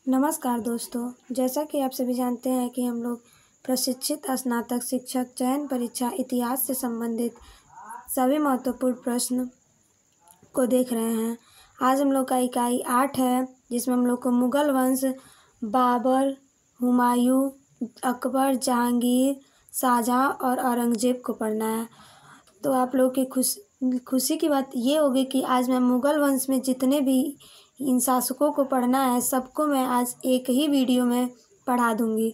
नमस्कार दोस्तों, जैसा कि आप सभी जानते हैं कि हम लोग प्रशिक्षित स्नातक शिक्षक चयन परीक्षा इतिहास से संबंधित सभी महत्वपूर्ण प्रश्न को देख रहे हैं। आज हम लोग का इकाई 8 है, जिसमें हम लोग को मुगल वंश, बाबर, हुमायूं, अकबर, जहांगीर, शाहजहां और औरंगजेब को पढ़ना है। तो आप लोग की खुशी की बात ये होगी कि आज मैं मुगल वंश में जितने भी इन शासकों को पढ़ना है, सबको मैं आज एक ही वीडियो में पढ़ा दूँगी।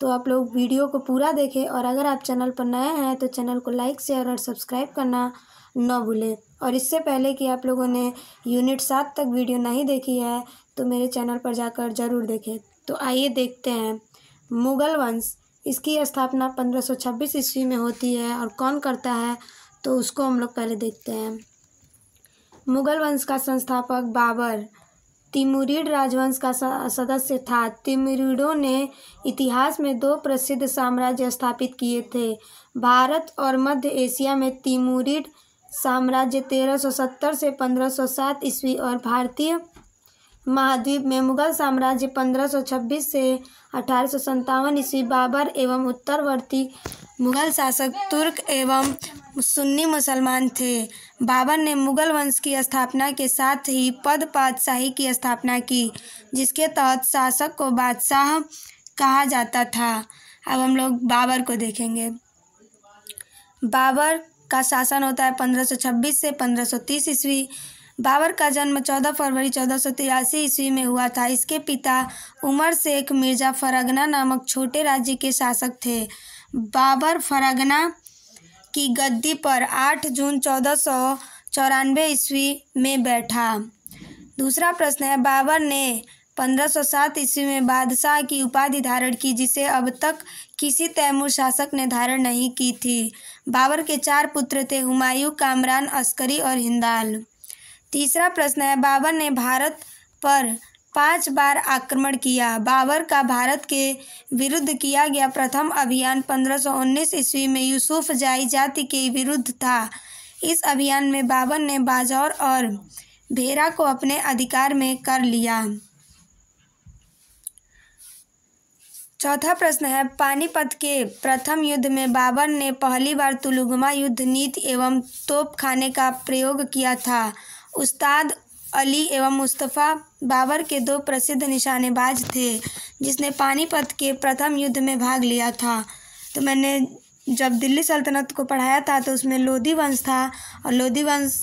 तो आप लोग वीडियो को पूरा देखें, और अगर आप चैनल पर नए हैं तो चैनल को लाइक, शेयर और सब्सक्राइब करना न भूलें। और इससे पहले कि आप लोगों ने यूनिट 7 तक वीडियो नहीं देखी है तो मेरे चैनल पर जाकर ज़रूर देखें। तो आइए देखते हैं मुगल वंश। इसकी स्थापना 1526 ईस्वी में होती है, और कौन करता है तो उसको हम लोग पहले देखते हैं। मुगल वंश का संस्थापक बाबर तिमुरिड राजवंश का सदस्य था। तिमुरिडों ने इतिहास में 2 प्रसिद्ध साम्राज्य स्थापित किए थे। भारत और मध्य एशिया में तिमुरिड साम्राज्य 1370 से 1507 ईस्वी, और भारतीय महाद्वीप में मुगल साम्राज्य 1526 से 1857 ईस्वी। बाबर एवं उत्तरवर्ती मुगल शासक तुर्क एवं सुन्नी मुसलमान थे। बाबर ने मुगल वंश की स्थापना के साथ ही पद पातशाही की स्थापना की, जिसके तहत शासक को बादशाह कहा जाता था। अब हम लोग बाबर को देखेंगे। बाबर का शासन होता है 1526 से 1530 ईस्वी। बाबर का जन्म 14 फरवरी 1483 ईस्वी में हुआ था। इसके पिता उमर शेख मिर्ज़ा फरगना नामक छोटे राज्य के शासक थे। बाबर फरगना की गद्दी पर 8 जून 1494 ईस्वी में बैठा। दूसरा प्रश्न है, बाबर ने 1507 ईस्वी में बादशाह की उपाधि धारण की, जिसे अब तक किसी तैमूर शासक ने धारण नहीं की थी। बाबर के 4 पुत्र थे, हुमायूं, कामरान, अस्करी और हिंदाल। तीसरा प्रश्न है, बाबर ने भारत पर 5 बार आक्रमण किया। बाबर का भारत के विरुद्ध किया गया प्रथम अभियान 1519 ईस्वी में यूसुफ जाई जाति के विरुद्ध था। इस अभियान में बाबर ने बाजौर और भेरा को अपने अधिकार में कर लिया। चौथा प्रश्न है, पानीपत के प्रथम युद्ध में बाबर ने पहली बार तुलुगमा युद्ध नीति एवं तोपखाने का प्रयोग किया था। उस्ताद अली एवं मुस्तफ़ा बाबर के 2 प्रसिद्ध निशानेबाज थे, जिसने पानीपत के प्रथम युद्ध में भाग लिया था। तो मैंने जब दिल्ली सल्तनत को पढ़ाया था तो उसमें लोधी वंश था, और लोधी वंश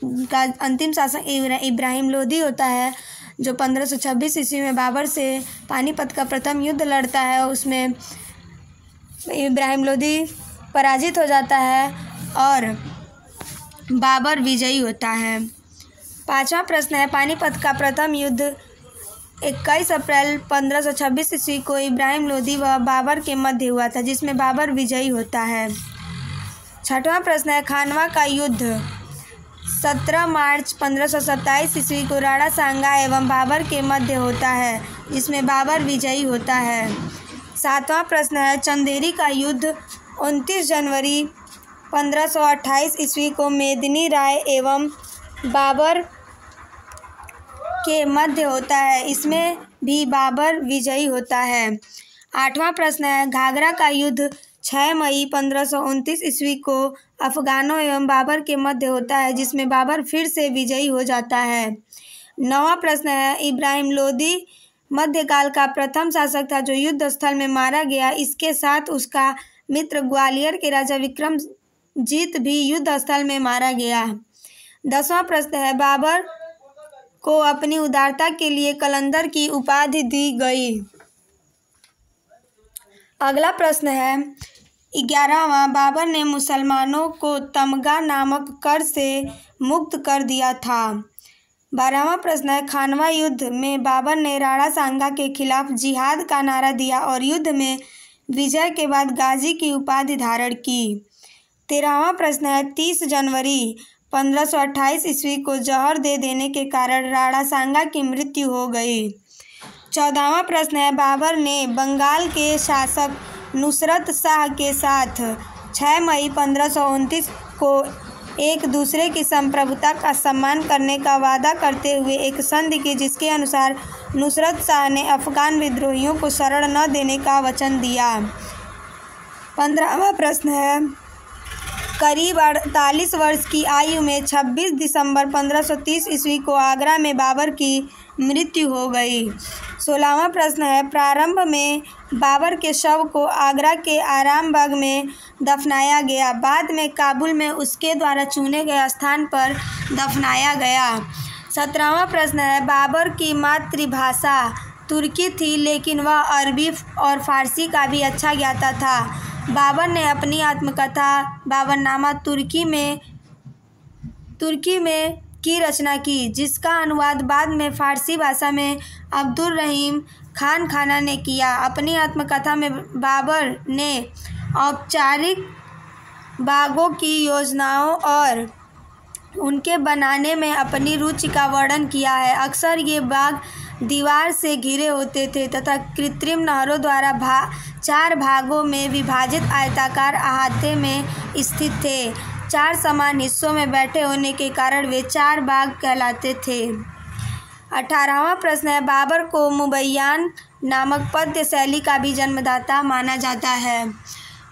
का अंतिम शासक इब्राहिम लोधी होता है, जो 1526 ईस्वी में बाबर से पानीपत का प्रथम युद्ध लड़ता है। उसमें इब्राहिम लोधी पराजित हो जाता है और बाबर विजयी होता है। 5वां प्रश्न है, पानीपत का प्रथम युद्ध 21 अप्रैल 1526 ईस्वी को इब्राहिम लोधी व बाबर के मध्य हुआ था, जिसमें बाबर विजयी होता है। 6वां प्रश्न है, खानवा का युद्ध 17 मार्च 1527 ईस्वी को राणा सांगा एवं बाबर के मध्य होता है, जिसमें बाबर विजयी होता है। 7वां प्रश्न है, चंदेरी का युद्ध 29 जनवरी 1528 ईस्वी को मेदिनी राय एवं बाबर के मध्य होता है, इसमें भी बाबर विजयी होता है। 8वां प्रश्न है, घाघरा का युद्ध 6 मई 1529 ईस्वी को अफगानों एवं बाबर के मध्य होता है, जिसमें बाबर फिर से विजयी हो जाता है। 9वां प्रश्न है, इब्राहिम लोधी मध्यकाल का प्रथम शासक था जो युद्ध स्थल में मारा गया। इसके साथ उसका मित्र ग्वालियर के राजा विक्रमजीत भी युद्ध स्थल में मारा गया। 10वां प्रश्न है, बाबर को अपनी उदारता के लिए कलंदर की उपाधि दी गई। अगला प्रश्न है 11वां, बाबर ने मुसलमानों को तमगा नामक कर से मुक्त कर दिया था। 12वां प्रश्न है, खानवा युद्ध में बाबर ने राणा सांगा के खिलाफ जिहाद का नारा दिया और युद्ध में विजय के बाद गाजी की उपाधि धारण की। 13वां प्रश्न है, 30 जनवरी 1528 ईस्वी को जहर दे देने के कारण राणा सांगा की मृत्यु हो गई। 14वां प्रश्न है, बाबर ने बंगाल के शासक नुसरत शाह के साथ 6 मई 1529 को एक दूसरे की संप्रभुता का सम्मान करने का वादा करते हुए एक संधि की, जिसके अनुसार नुसरत शाह ने अफगान विद्रोहियों को शरण न देने का वचन दिया। 15वां प्रश्न है, करीब 48 वर्ष की आयु में 26 दिसंबर 1530 ईस्वी को आगरा में बाबर की मृत्यु हो गई। 16वां प्रश्न है, प्रारंभ में बाबर के शव को आगरा के आरामबाग में दफनाया गया, बाद में काबुल में उसके द्वारा चुने गए स्थान पर दफनाया गया। 17वां प्रश्न है, बाबर की मातृभाषा तुर्की थी, लेकिन वह अरबी और फारसी का भी अच्छा ज्ञाता था। बाबर ने अपनी आत्मकथा बाबरनामा तुर्की में की रचना की, जिसका अनुवाद बाद में फारसी भाषा में अब्दुल रहीम खान खाना ने किया। अपनी आत्मकथा में बाबर ने औपचारिक बागों की योजनाओं और उनके बनाने में अपनी रुचि का वर्णन किया है। अक्सर ये बाग दीवार से घिरे होते थे तथा कृत्रिम नहरों द्वारा 4 भागों में विभाजित आयताकार अहाते में स्थित थे। 4 समान हिस्सों में बैठे होने के कारण वे 4 बाग कहलाते थे। 18वां प्रश्न है, बाबर को मुबैयान नामक पद्य शैली का भी जन्मदाता माना जाता है।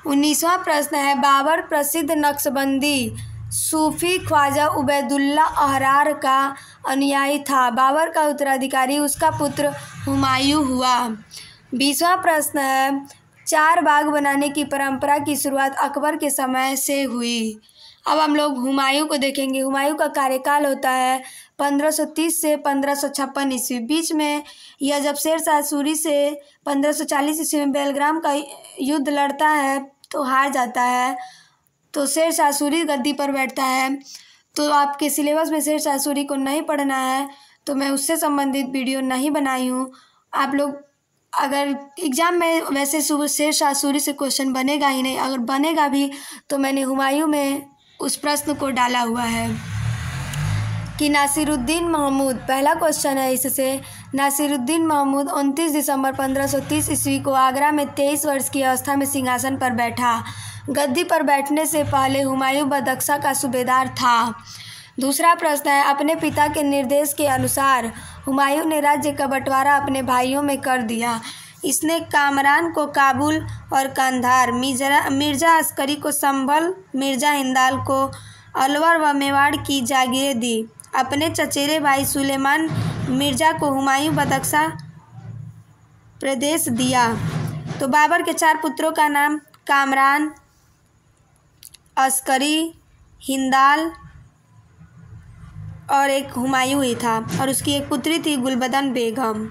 19वां प्रश्न है, बाबर प्रसिद्ध नक्शबंदी सूफी ख्वाजा उबैदुल्ला अहरार का अनुयायी था। बाबर का उत्तराधिकारी उसका पुत्र हुमायूं हुआ। 20वां प्रश्न है, 4 बाग बनाने की परंपरा की शुरुआत अकबर के समय से हुई। अब हम लोग हुमायूं को देखेंगे। हुमायूं का कार्यकाल होता है 1530 से 1556 ईस्वी। बीच में यह जब शेर शाह सूरी से 1540 ईस्वी में बेलग्राम का युद्ध लड़ता है तो हार जाता है, तो शेर शाह सूरी गद्दी पर बैठता है। तो आपके सिलेबस में शेर शाह सूरी को नहीं पढ़ना है तो मैं उससे संबंधित वीडियो नहीं बनाई हूँ। आप लोग अगर एग्ज़ाम में वैसे शेर शाह सूरी से क्वेश्चन बनेगा ही नहीं, अगर बनेगा भी तो मैंने हुमायूं में उस प्रश्न को डाला हुआ है कि नासिरुद्दीन महमूद, पहला क्वेश्चन है इससे, नासिरुद्दीन महमूद 29 दिसंबर 1530 ईस्वी को आगरा में 23 वर्ष की अवस्था में सिंहासन पर बैठा। गद्दी पर बैठने से पहले हुमायूं बदख्शा का सूबेदार था। दूसरा प्रश्न है, अपने पिता के निर्देश के अनुसार हुमायूं ने राज्य का बंटवारा अपने भाइयों में कर दिया। इसने कामरान को काबुल और कंधार, मिर्ज़ा अस्करी को संभल, मिर्ज़ा हिंदाल को अलवर व मेवाड़ की जागीरें दी। अपने चचेरे भाई सुलेमान मिर्ज़ा को हुमायूं बदख्शा प्रदेश दिया। तो बाबर के 4 पुत्रों का नाम कामरान, अस्करी, हिंदाल और एक हुमायूं ही था, और उसकी एक पुत्री थी गुलबदन बेगम।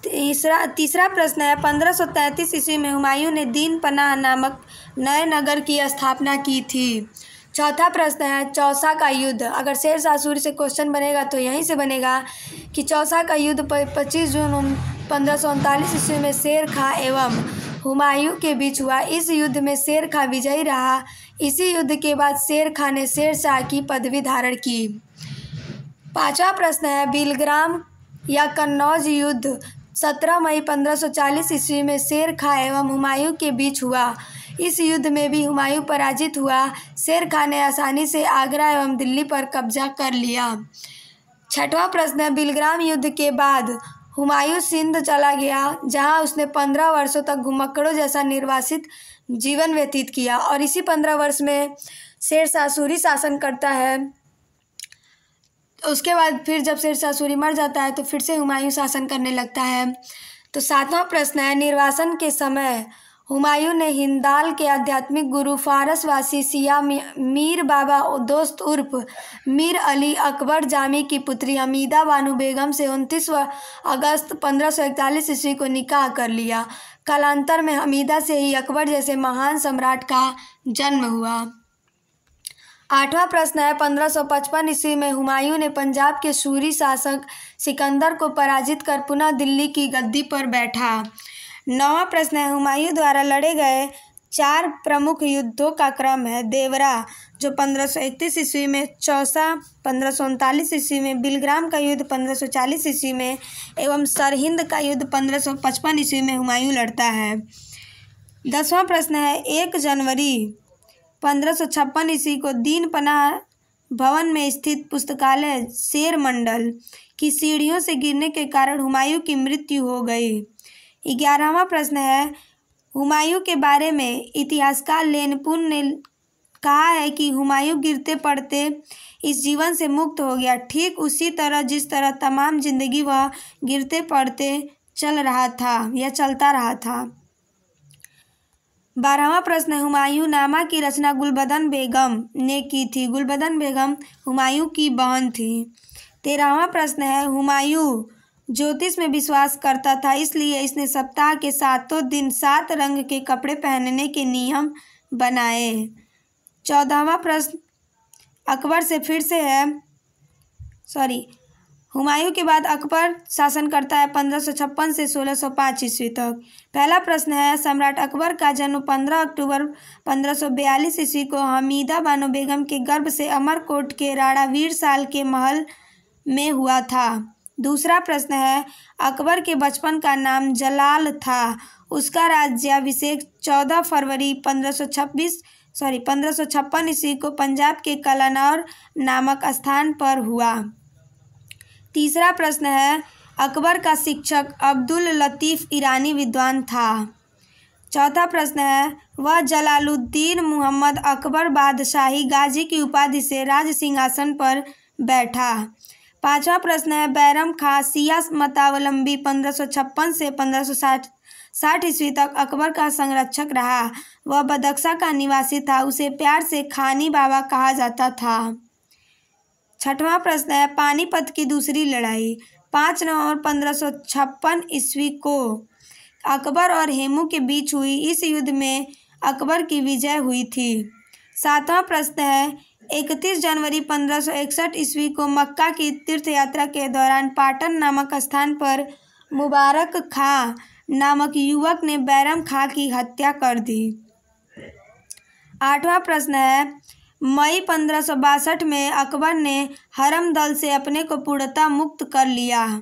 तीसरा प्रश्न है, 1533 ईस्वी में हुमायूं ने दीन पनाह नामक नए नगर की स्थापना की थी। चौथा प्रश्न है, चौसा का युद्ध। अगर शेर शाह सूरी से क्वेश्चन बनेगा तो यहीं से बनेगा कि चौसा का युद्ध 25 जून 1539 ईस्वी में शेर खां एवं हुमायूं के बीच हुआ। इस युद्ध में शेर खां विजयी रहा। इसी युद्ध के बाद शेर खां ने शेर शाह की पदवी धारण की। 5वां प्रश्न है, बिलग्राम या कन्नौज युद्ध 17 मई 1540 ईस्वी में शेर खां एवं हुमायूं के बीच हुआ। इस युद्ध में भी हुमायूं पराजित हुआ। शेर खां ने आसानी से आगरा एवं दिल्ली पर कब्जा कर लिया। 6वां प्रश्न है, बिलग्राम युद्ध के बाद हुमायूं सिंध चला गया, जहां उसने 15 वर्षों तक घुमक्कड़ों जैसा निर्वासित जीवन व्यतीत किया, और इसी 15 वर्ष में शेर शाह सूरी शासन करता है। उसके बाद फिर जब शेर शाह सूरी मर जाता है तो फिर से हुमायूं शासन करने लगता है। तो 7वां प्रश्न है, निर्वासन के समय हुमायूं ने हिंदाल के आध्यात्मिक गुरु फारसवासी सिया मीर बाबा दोस्त उर्फ मीर अली अकबर जामी की पुत्री हमीदा बानो बेगम से 29 अगस्त 1541 ईस्वी को निकाह कर लिया। कालांतर में हमीदा से ही अकबर जैसे महान सम्राट का जन्म हुआ। 8वां प्रश्न है, 1555 ईस्वी में हुमायूं ने पंजाब के सूरी शासक सिकंदर को पराजित कर पुनः दिल्ली की गद्दी पर बैठा। 9वां प्रश्न है, हुमायूं द्वारा लड़े गए 4 प्रमुख युद्धों का क्रम है। देवरा जो 1531 ईस्वी में, चौसा 1539 ईस्वी में, बिलग्राम का युद्ध 1540 ईस्वी में एवं सरहिंद का युद्ध 1555 ईस्वी में हुमायूं लड़ता है। 10वां प्रश्न है, 1 जनवरी 1556 ईस्वी को दीन पनाह भवन में स्थित पुस्तकालय शेर मंडल की सीढ़ियों से गिरने के कारण हुमायूं की मृत्यु हो गई। 11वां प्रश्न है, हुमायूं के बारे में इतिहासकार लेनपुन ने कहा है कि हुमायूं गिरते पड़ते इस जीवन से मुक्त हो गया, ठीक उसी तरह जिस तरह तमाम जिंदगी वह गिरते पड़ते चल रहा था या चलता रहा था। 12वां प्रश्न है, हुमायूं नामा की रचना गुलबदन बेगम ने की थी। गुलबदन बेगम हुमायूं की बहन थी। 13वां प्रश्न है, हुमायूं ज्योतिष में विश्वास करता था, इसलिए इसने सप्ताह के 7 दिन 7 रंग के कपड़े पहनने के नियम बनाए। 14वां प्रश्न अकबर से फिर से है, हुमायूं के बाद अकबर शासन करता है 1556 से 1605 ईस्वी तक। पहला प्रश्न है, सम्राट अकबर का जन्म 15 अक्टूबर 1542 ईस्वी को हमीदा बानो बेगम के गर्भ से अमरकोट के राणा वीर साल के महल में हुआ था। दूसरा प्रश्न है, अकबर के बचपन का नाम जलाल था। उसका राज्याभिषेक 14 फरवरी 1556 ईस्वी को पंजाब के कलानौर नामक स्थान पर हुआ। तीसरा प्रश्न है, अकबर का शिक्षक अब्दुल लतीफ़ ईरानी विद्वान था। चौथा प्रश्न है, वह जलालुद्दीन मुहम्मद अकबर बादशाही गाजी की उपाधि से राज सिंहासन पर बैठा। पांचवा प्रश्न है, बैरम खां शिया मतावलंबी 1556 से 1560 ईस्वी तक अकबर का संरक्षक रहा। वह बदख्शा का निवासी था। उसे प्यार से खानी बाबा कहा जाता था। छठवां प्रश्न है, पानीपत की दूसरी लड़ाई 5 नवंबर 1556 ईस्वी को अकबर और हेमू के बीच हुई। इस युद्ध में अकबर की विजय हुई थी। सातवां प्रश्न है, 31 जनवरी 1561 ईस्वी को मक्का की तीर्थ यात्रा के दौरान पाटन नामक स्थान पर मुबारक खां नामक युवक ने बैरम खां की हत्या कर दी। आठवां प्रश्न है, मई 1562 में अकबर ने हरम दल से अपने को पूर्णतः मुक्त कर लिया।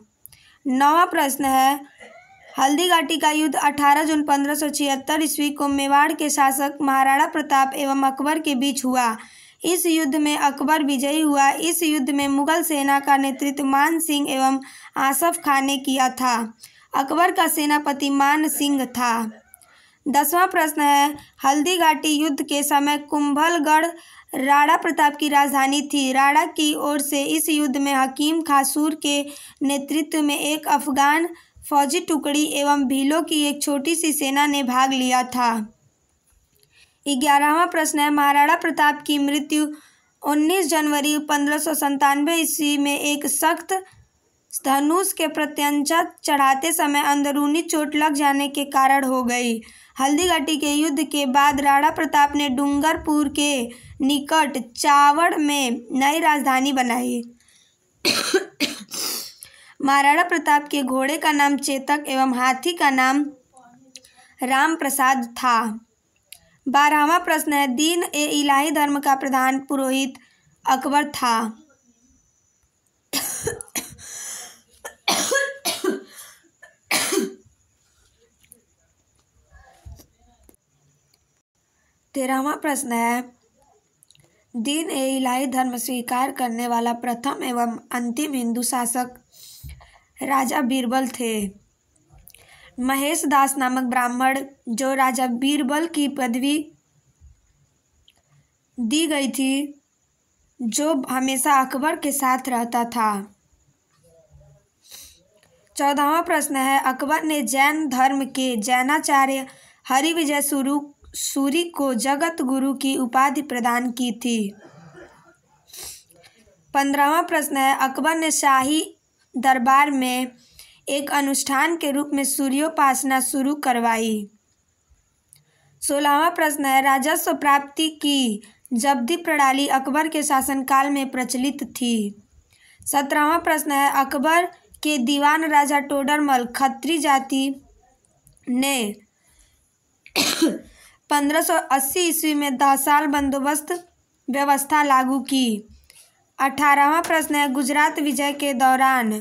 नौवां प्रश्न है, हल्दी घाटी का युद्ध 18 जून 1576 ईस्वी को मेवाड़ के शासक महाराणा प्रताप एवं अकबर के बीच हुआ। इस युद्ध में अकबर विजयी हुआ। इस युद्ध में मुगल सेना का नेतृत्व मान सिंह एवं आसफ खां ने किया था। अकबर का सेनापति मान सिंह था। 10वां प्रश्न है, हल्दी घाटी युद्ध के समय कुंभलगढ़ राणा प्रताप की राजधानी थी। राणा की ओर से इस युद्ध में हकीम खासूर के नेतृत्व में एक अफगान फौजी टुकड़ी एवं भीलों की एक छोटी सी सेना ने भाग लिया था। 11वां प्रश्न है, महाराणा प्रताप की मृत्यु 19 जनवरी 1597 ईस्वी में एक सख्त धनुष के प्रत्यंचा चढ़ाते समय अंदरूनी चोट लग जाने के कारण हो गई। हल्दीघाटी के युद्ध के बाद राणा प्रताप ने डूंगरपुर के निकट चावड़ में नई राजधानी बनाई। महाराणा प्रताप के घोड़े का नाम चेतक एवं हाथी का नाम राम प्रसाद था। 12वां प्रश्न है, दीन ए इलाही धर्म का प्रधान पुरोहित अकबर था। तेरहवां प्रश्न है, दीन ए इलाही धर्म स्वीकार करने वाला प्रथम एवं अंतिम हिंदू शासक राजा बीरबल थे। महेश दास नामक ब्राह्मण जो राजा बीरबल की पदवी दी गई थी, जो हमेशा अकबर के साथ रहता था। 14वां प्रश्न है, अकबर ने जैन धर्म के जैनाचार्य हरिविजय सूरी को जगत गुरु की उपाधि प्रदान की थी। 15वां प्रश्न है, अकबर ने शाही दरबार में एक अनुष्ठान के रूप में सूर्योपासना शुरू करवाई। 16वां प्रश्न है, राजस्व प्राप्ति की जब्ती प्रणाली अकबर के शासनकाल में प्रचलित थी। 17वां प्रश्न है, अकबर के दीवान राजा टोडरमल खत्री जाति ने 1580 ईस्वी में 10 साल बंदोबस्त व्यवस्था लागू की। 18वां प्रश्न है, गुजरात विजय के दौरान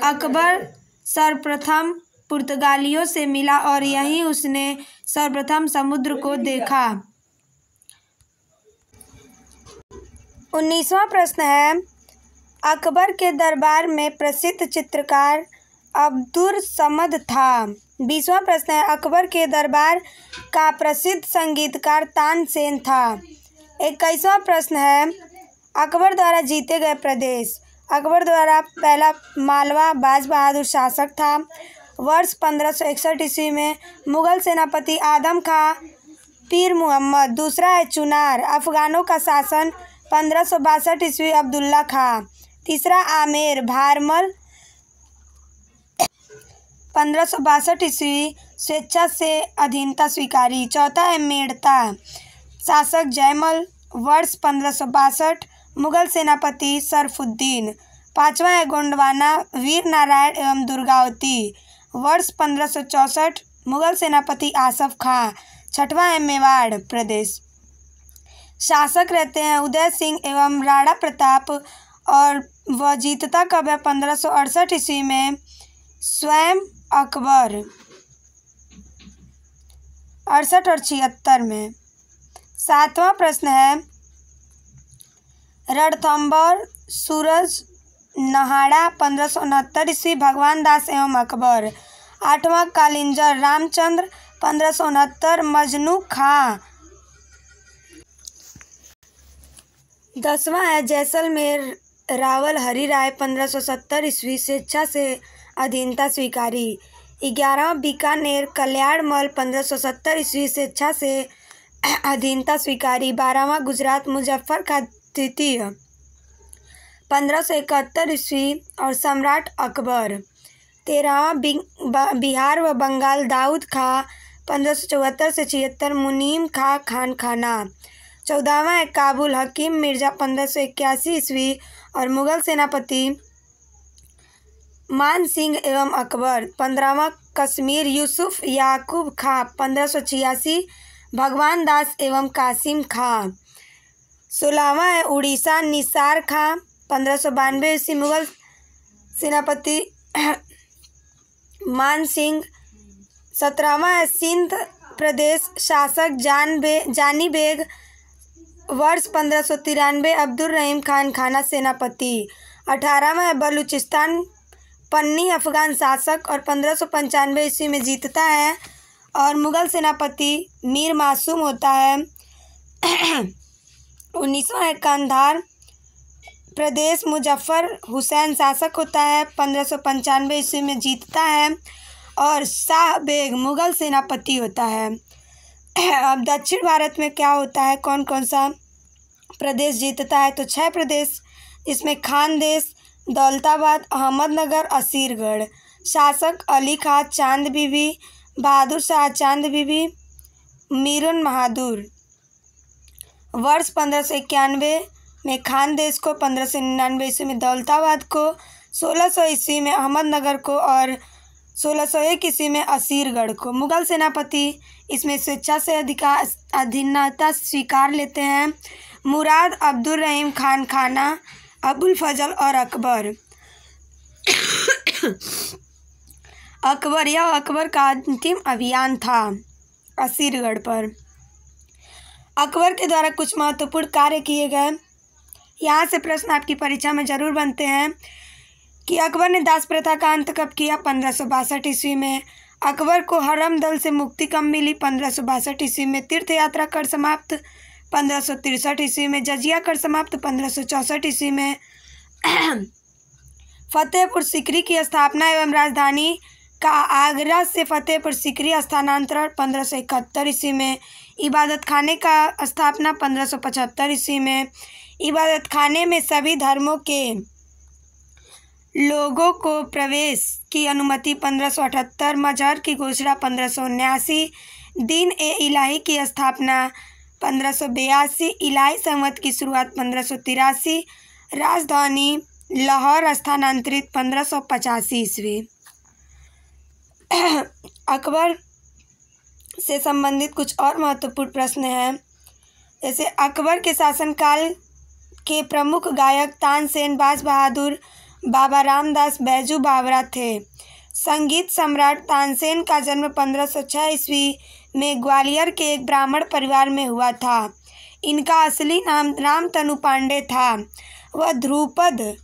अकबर सर्वप्रथम पुर्तगालियों से मिला और यहीं उसने सर्वप्रथम समुद्र को देखा। 19वां प्रश्न है, अकबर के दरबार में प्रसिद्ध चित्रकार अब्दुर समद था। 20वां प्रश्न है, अकबर के दरबार का प्रसिद्ध संगीतकार तानसेन था। 21वां प्रश्न है, अकबर द्वारा जीते गए प्रदेश। अकबर द्वारा पहला मालवा बाज बहादुर शासक था। वर्ष 1561 ईस्वी में मुगल सेनापति आदम खां पीर मुहम्मद। दूसरा है चुनार, अफगानों का शासन 1562 ईस्वी अब्दुल्ला खां। तीसरा आमेर भारमल 1562 ईस्वी स्वेच्छा से अधीनता स्वीकारी। चौथा है मेड़ता, शासक जयमल वर्ष 1562, मुगल सेनापति सरफुद्दीन। पांचवा है गोंडवाना वीर नारायण एवं दुर्गावती वर्ष 1564, मुगल सेनापति आसफ खां। छठवां है मेवाड़ प्रदेश, शासक रहते हैं उदय सिंह एवं राणा प्रताप और वह जीतता कब है 1568 ईस्वी में स्वयं अकबर 68 और 76 में। सातवां प्रश्न है, रणथंभौर सूरज नहाड़ा 1569 ईस्वी भगवान दास एवं अकबर। आठवां कालिंजर रामचंद्र 1569 मजनू खां। 10वां है जैसलमेर रावल हरिराय 1570 ईस्वी स्वेच्छा से अधीनता स्वीकारी। 11वां बीकानेर कल्याणमल 1570 ईस्वी स्वेच्छा से अधीनता स्वीकारी। 12वां गुजरात मुजफ्फर खां तृतीय 1571 ईस्वी और सम्राट अकबर। 13वां बिहार व बंगाल दाऊद खां 1574 से 76 मुनीम खां खानखाना। 14वां है काबुल हकीम मिर्जा 1581 ईस्वी और मुगल सेनापति मान सिंह एवं अकबर। 15वां कश्मीर यूसुफ याकूब खां 1586 भगवान दास एवं कासिम खां। 16वां है उड़ीसा निसार खां 1592 ईस्वी मुगल सेनापति मान सिंह। 17वां है सिंध प्रदेश, शासक जानी बेग वर्ष 1593 अब्दुल रहीम खान खाना सेनापति। 18वां है बलूचिस्तान पन्नी अफगान शासक और 1595 ईस्वी में जीतता है और मुगल सेनापति मीर मासूम होता है। 19वां है कंधार प्रदेश, मुजफ्फर हुसैन शासक होता है 1595 ईस्वी में जीतता है और शाह बेग मुगल सेनापति होता है। अब दक्षिण भारत में क्या होता है, कौन कौन सा प्रदेश जीतता है, तो 6 प्रदेश, इसमें खानदेश, दौलताबाद, अहमदनगर, असीरगढ़। शासक अली खां चांद बीबी, बहादुर शाह चांद बीबी, मीरुन बहादुर। वर्ष 1591 में खानदेश को, 1599 ईस्वी में दौलताबाद को, 1600 ईस्वी में अहमदनगर को और 1601 ईस्वी में असीरगढ़ को। मुगल सेनापति इसमें स्वेच्छा से अधीनता स्वीकार लेते हैं। मुराद अब्दुल रहीम खान खाना, अबुल फजल और अकबर। अकबर, यह अकबर का अंतिम अभियान था असीरगढ़ पर। अकबर के द्वारा कुछ महत्वपूर्ण कार्य किए गए, यहाँ से प्रश्न आपकी परीक्षा में जरूर बनते हैं कि अकबर ने दास प्रथा का अंत कब किया, 1562 ईस्वी में। अकबर को हरम दल से मुक्ति कब मिली, 1562 ईस्वी में। तीर्थ यात्रा कर समाप्त 1563 ईस्वी में। जजिया कर समाप्त 1564 ईस्वी में। फतेहपुर सीकरी की स्थापना एवं राजधानी का आगरा से फतेहपुर सीकरी स्थानांतरण 1571 ईस्वी में। इबादत खाने का स्थापना 1575 ईस्वी में। इबादत खाने में सभी धर्मों के लोगों को प्रवेश की अनुमति 1578। मजहर की घोषणा 1579। दीन ए इलाही की स्थापना 1582। इलाही संवत की शुरुआत 1583। राजधानी लाहौर स्थानांतरित 1585 ईस्वी। अकबर से संबंधित कुछ और महत्वपूर्ण प्रश्न हैं, जैसे अकबर के शासनकाल के प्रमुख गायक तानसेन, बाज बहादुर, बाबा रामदास, बैजू बावरा थे। संगीत सम्राट तानसेन का जन्म 1506 ईस्वी में ग्वालियर के एक ब्राह्मण परिवार में हुआ था। इनका असली नाम रामतनु पांडे था। वह ध्रुपद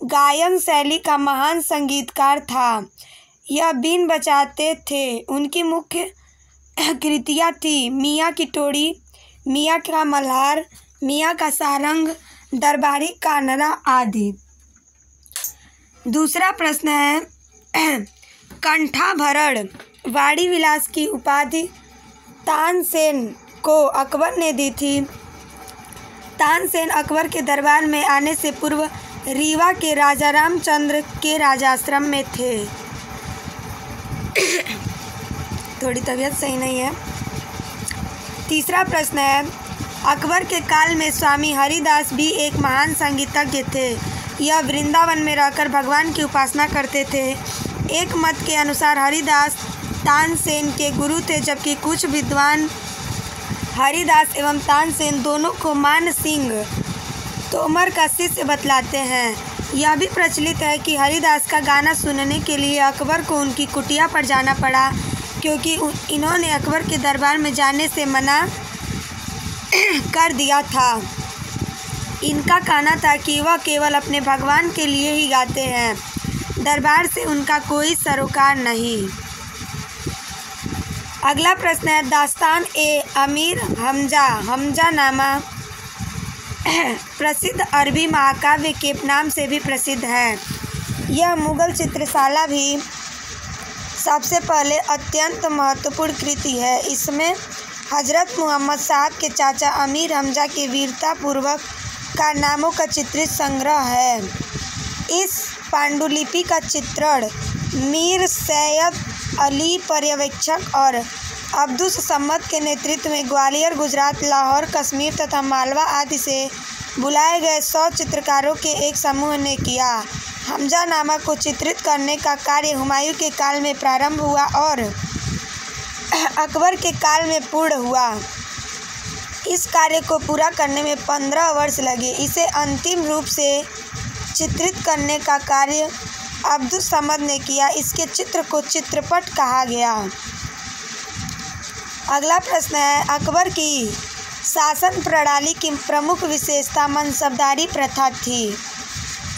गायन शैली का महान संगीतकार था। यह बीन बजाते थे। उनकी मुख्य कृतियाँ थी मियाँ की टोड़ी, मियाँ का मल्हार, मियाँ का सारंग, दरबारी कानरा आदि। दूसरा प्रश्न है कंठाभरण वाणी विलास की उपाधि तानसेन को अकबर ने दी थी। तानसेन अकबर के दरबार में आने से पूर्व रीवा के राजा रामचंद्र के राजाश्रम में थे। थोड़ी तबीयत सही नहीं है। तीसरा प्रश्न है अकबर के काल में स्वामी हरिदास भी एक महान संगीतज्ञ थे। यह वृंदावन में रहकर भगवान की उपासना करते थे। एक मत के अनुसार हरिदास तानसेन के गुरु थे, जबकि कुछ विद्वान हरिदास एवं तानसेन दोनों को मान सिंह तोमर का शिष्य बतलाते हैं। यह भी प्रचलित है कि हरिदास का गाना सुनने के लिए अकबर को उनकी कुटिया पर जाना पड़ा, क्योंकि इन्होंने अकबर के दरबार में जाने से मना कर दिया था। इनका कहना था कि वह केवल अपने भगवान के लिए ही गाते हैं, दरबार से उनका कोई सरोकार नहीं। अगला प्रश्न है दास्तान ए अमीर हमजा हमजानामा प्रसिद्ध अरबी महाकाव्य के नाम से भी प्रसिद्ध है। यह मुगल चित्रशाला भी सबसे पहले अत्यंत महत्वपूर्ण कृति है। इसमें हजरत मोहम्मद साहब के चाचा अमीर हमजा के वीरतापूर्वक कारनामों का चित्रित संग्रह है। इस पांडुलिपि का चित्रण मीर सैयद अली पर्यवेक्षक और अब्दुस सम्मत के नेतृत्व में ग्वालियर, गुजरात, लाहौर, कश्मीर तथा मालवा आदि से बुलाए गए 100 चित्रकारों के एक समूह ने किया। हमजानामा को चित्रित करने का कार्य हुमायूं के काल में प्रारंभ हुआ और अकबर के काल में पूर्ण हुआ। इस कार्य को पूरा करने में 15 वर्ष लगे। इसे अंतिम रूप से चित्रित करने का कार्य अब्दुस समद ने किया। इसके चित्र को चित्रपट कहा गया। अगला प्रश्न है अकबर की शासन प्रणाली की प्रमुख विशेषता मनसबदारी प्रथा थी।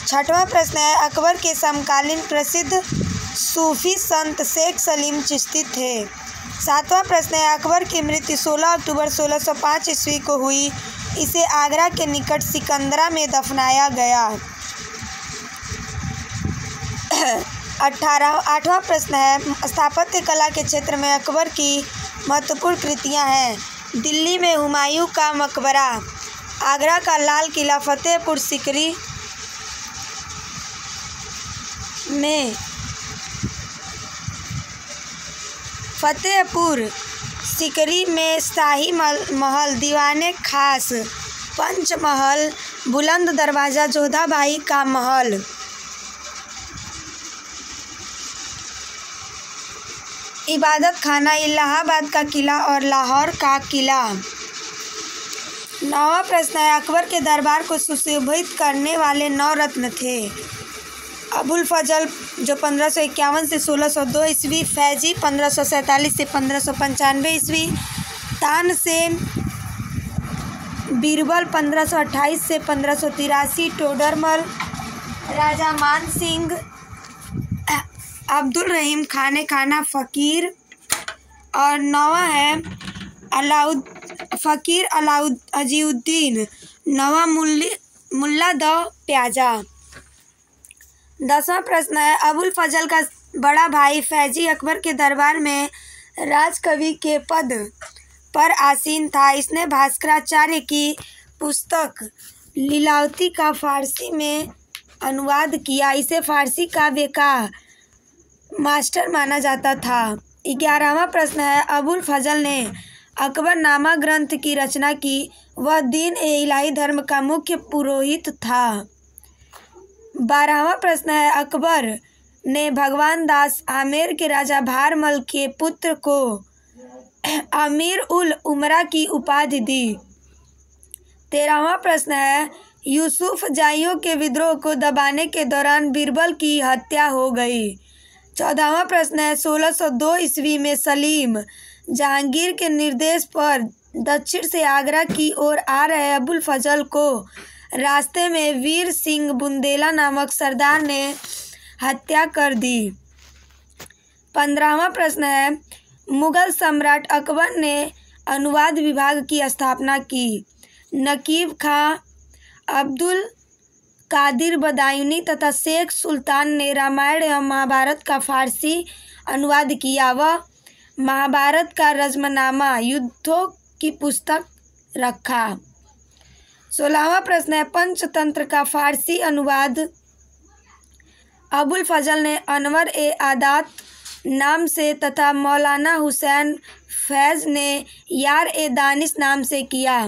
छठवां प्रश्न है अकबर के समकालीन प्रसिद्ध सूफी संत शेख सलीम चिश्ती थे। सातवां प्रश्न है अकबर की मृत्यु 16 अक्टूबर 1605 ईस्वी को हुई। इसे आगरा के निकट सिकंदरा में दफनाया गया। 8वां प्रश्न है स्थापत्य कला के क्षेत्र में अकबर की महत्वपूर्ण कृतियां हैं। दिल्ली में हुमायूं का मकबरा, आगरा का लाल किला, फतेहपुर सीकरी में शाही महल, दीवाने खास, पंचमहल, बुलंद दरवाज़ा, जोधाबाई का महल। इबादत खाना, इलाहाबाद का किला और लाहौर का किला। 9वां प्रश्न है अकबर के दरबार को सुशोभित करने वाले 9 रत्न थे। अबुल फजल जो 1551 से 1602 ईस्वी, फैजी 1547 से 1595 ईस्वी, तानसेन बीरबल 1528 से 1583, टोडरमल, राजा मान सिंह, अब्दुल रहीम खाने खाना फ़कीर और 9वां है फ़कीर अजीउद्दीन नवा मुल्ला द प्याजा। 10वां प्रश्न है अबुल फजल का बड़ा भाई फैजी अकबर के दरबार में राजकवि के पद पर आसीन था। इसने भास्कराचार्य की पुस्तक लीलावती का फारसी में अनुवाद किया। इसे फारसी काव्य का मास्टर माना जाता था। 11वां प्रश्न है अबुल फजल ने अकबरनामा ग्रंथ की रचना की। वह दीन ए इलाही धर्म का मुख्य पुरोहित था। 12वां प्रश्न है अकबर ने भगवान दास आमेर के राजा भारमल के पुत्र को अमीर उल उमरा की उपाधि दी। 13वां प्रश्न है यूसुफ जाइयों के विद्रोह को दबाने के दौरान बीरबल की हत्या हो गई। 14वां प्रश्न है 1602 ईस्वी में सलीम जहांगीर के निर्देश पर दक्षिण से आगरा की ओर आ रहे अबुल फजल को रास्ते में वीर सिंह बुंदेला नामक सरदार ने हत्या कर दी। 15वां प्रश्न है, मुगल सम्राट अकबर ने अनुवाद विभाग की स्थापना की। नकीब खां, अब्दुल कादिर बदायूनी तथा शेख सुल्तान ने रामायण एवं महाभारत का फारसी अनुवाद किया। वह महाभारत का रज़्मनामा युद्धों की पुस्तक रखा। 16वां प्रश्न है, पंचतंत्र का फारसी अनुवाद अबुल फजल ने अनवर ए आदात नाम से तथा मौलाना हुसैन फैज़ ने यार ए दानिश नाम से किया।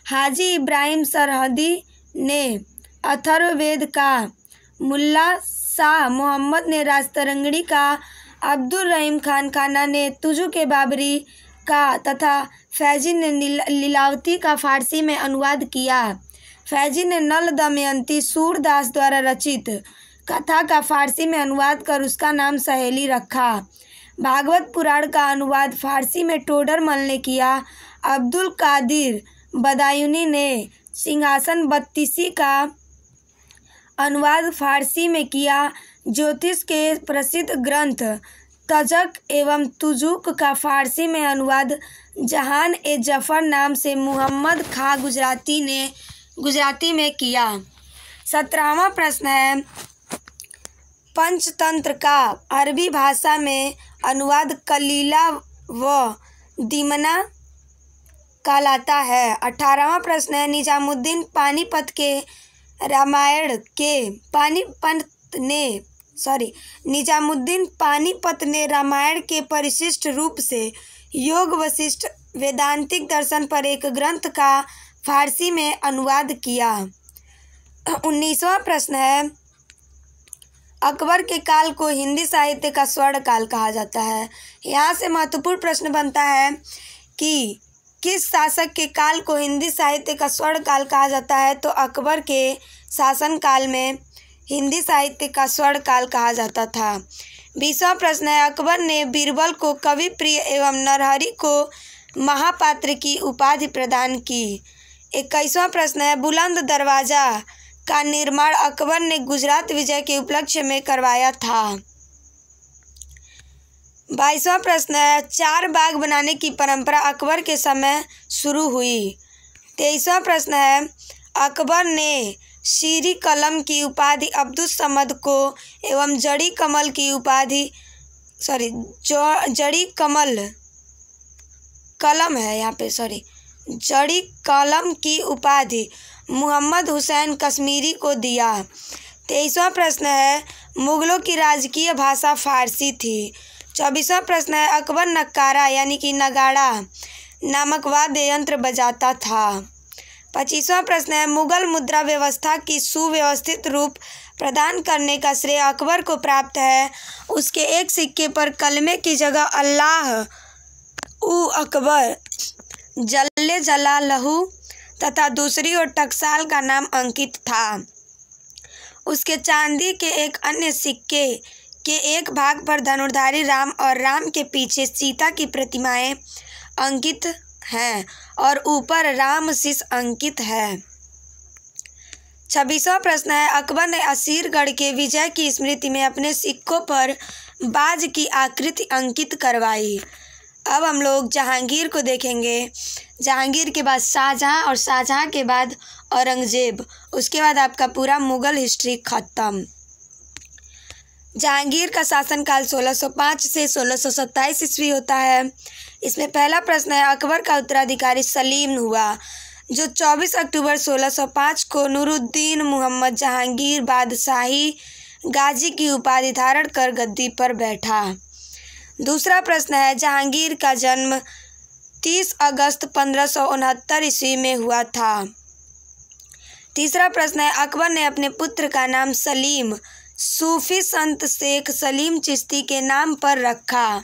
हाजी इब्राहिम सरहदी ने अथर्ववेद का, मुल्ला शाह मोहम्मद ने राजतरंगड़ी का, अब्दुल रहीम खान खाना ने तुजु के बाबरी का तथा फैजी ने लीलावती का फारसी में अनुवाद किया। फैजी ने नल दमयंती सूरदास द्वारा रचित कथा का फारसी में अनुवाद कर उसका नाम सहेली रखा। भागवत पुराण का अनुवाद फारसी में टोडरमल ने किया। अब्दुल कादिर बदायूनी ने सिंहासन बत्तीसी का अनुवाद फारसी में किया। ज्योतिष के प्रसिद्ध ग्रंथ तजक एवं तुजुक का फारसी में अनुवाद जहान ए जफर नाम से मुहम्मद खां गुजराती में किया। 17वां प्रश्न है, पंचतंत्र का अरबी भाषा में अनुवाद कलीला व दीमना कहलाता है। 18वां प्रश्न है, निजामुद्दीन पानीपत के रामायण के निजामुद्दीन पानीपत ने रामायण के परिशिष्ट रूप से योग वशिष्ठ वेदांतिक दर्शन पर एक ग्रंथ का फारसी में अनुवाद किया। 19वां प्रश्न है, अकबर के काल को हिंदी साहित्य का स्वर्ण काल कहा जाता है। यहाँ से महत्वपूर्ण प्रश्न बनता है कि किस शासक के काल को हिंदी साहित्य का स्वर्ण काल कहा जाता है, तो अकबर के शासन काल में हिंदी साहित्य का स्वर्ण काल कहा जाता था। 20वां प्रश्न है, अकबर ने बीरबल को कवि प्रिय एवं नरहरि को महापात्र की उपाधि प्रदान की। 21वां प्रश्न है, बुलंद दरवाजा का निर्माण अकबर ने गुजरात विजय के उपलक्ष्य में करवाया था। 22वां प्रश्न है, चार बाग बनाने की परंपरा अकबर के समय शुरू हुई। 23वां प्रश्न है, अकबर ने शीरी कलम की उपाधि अब्दुस समद को एवं जड़ी कमल की उपाधि जड़ी कलम की उपाधि मोहम्मद हुसैन कश्मीरी को दिया। 23वां प्रश्न है, मुगलों की राजकीय भाषा फारसी थी। 24वां प्रश्न है, अकबर नक्कारा यानी कि नगाड़ा नामक वाद्य यंत्र बजाता था। 25वां प्रश्न है, मुगल मुद्रा व्यवस्था की सुव्यवस्थित रूप प्रदान करने का श्रेय अकबर को प्राप्त है। उसके एक सिक्के पर कलमे की जगह अल्लाह उ अकबर जल्ले जलालहू तथा दूसरी ओर टकसाल का नाम अंकित था। उसके चांदी के एक अन्य सिक्के के एक भाग पर धनुर्धारी राम और राम के पीछे सीता की प्रतिमाएं अंकित हैं और ऊपर राम शीश अंकित है। 26वां प्रश्न है, अकबर ने असीरगढ़ के विजय की स्मृति में अपने सिक्कों पर बाज की आकृति अंकित करवाई। अब हम लोग जहांगीर को देखेंगे। जहांगीर के बाद शाहजहां और शाहजहां के बाद औरंगजेब, उसके बाद आपका पूरा मुगल हिस्ट्री खत्म। जहांगीर का शासनकाल 1605 से 1627 ईस्वी होता है। इसमें पहला प्रश्न है, अकबर का उत्तराधिकारी सलीम हुआ जो 24 अक्टूबर 1605 को नूरुद्दीन मुहम्मद जहांगीर बादशाही गाजी की उपाधि धारण कर गद्दी पर बैठा। दूसरा प्रश्न है, जहांगीर का जन्म 30 अगस्त 1569 ईस्वी में हुआ था। तीसरा प्रश्न है, अकबर ने अपने पुत्र का नाम सलीम सूफी संत शेख सलीम चिश्ती के नाम पर रखा।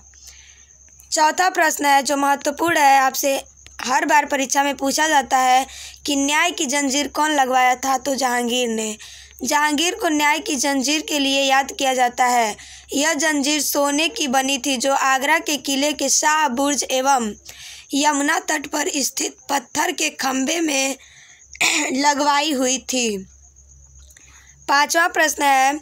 चौथा प्रश्न है जो महत्वपूर्ण है, आपसे हर बार परीक्षा में पूछा जाता है कि न्याय की जंजीर कौन लगवाया था, तो जहांगीर ने। जहांगीर को न्याय की जंजीर के लिए याद किया जाता है। यह जंजीर सोने की बनी थी जो आगरा के किले के शाह बुर्ज एवं यमुना तट पर स्थित पत्थर के खंभे में लगवाई हुई थी। 5वां प्रश्न है,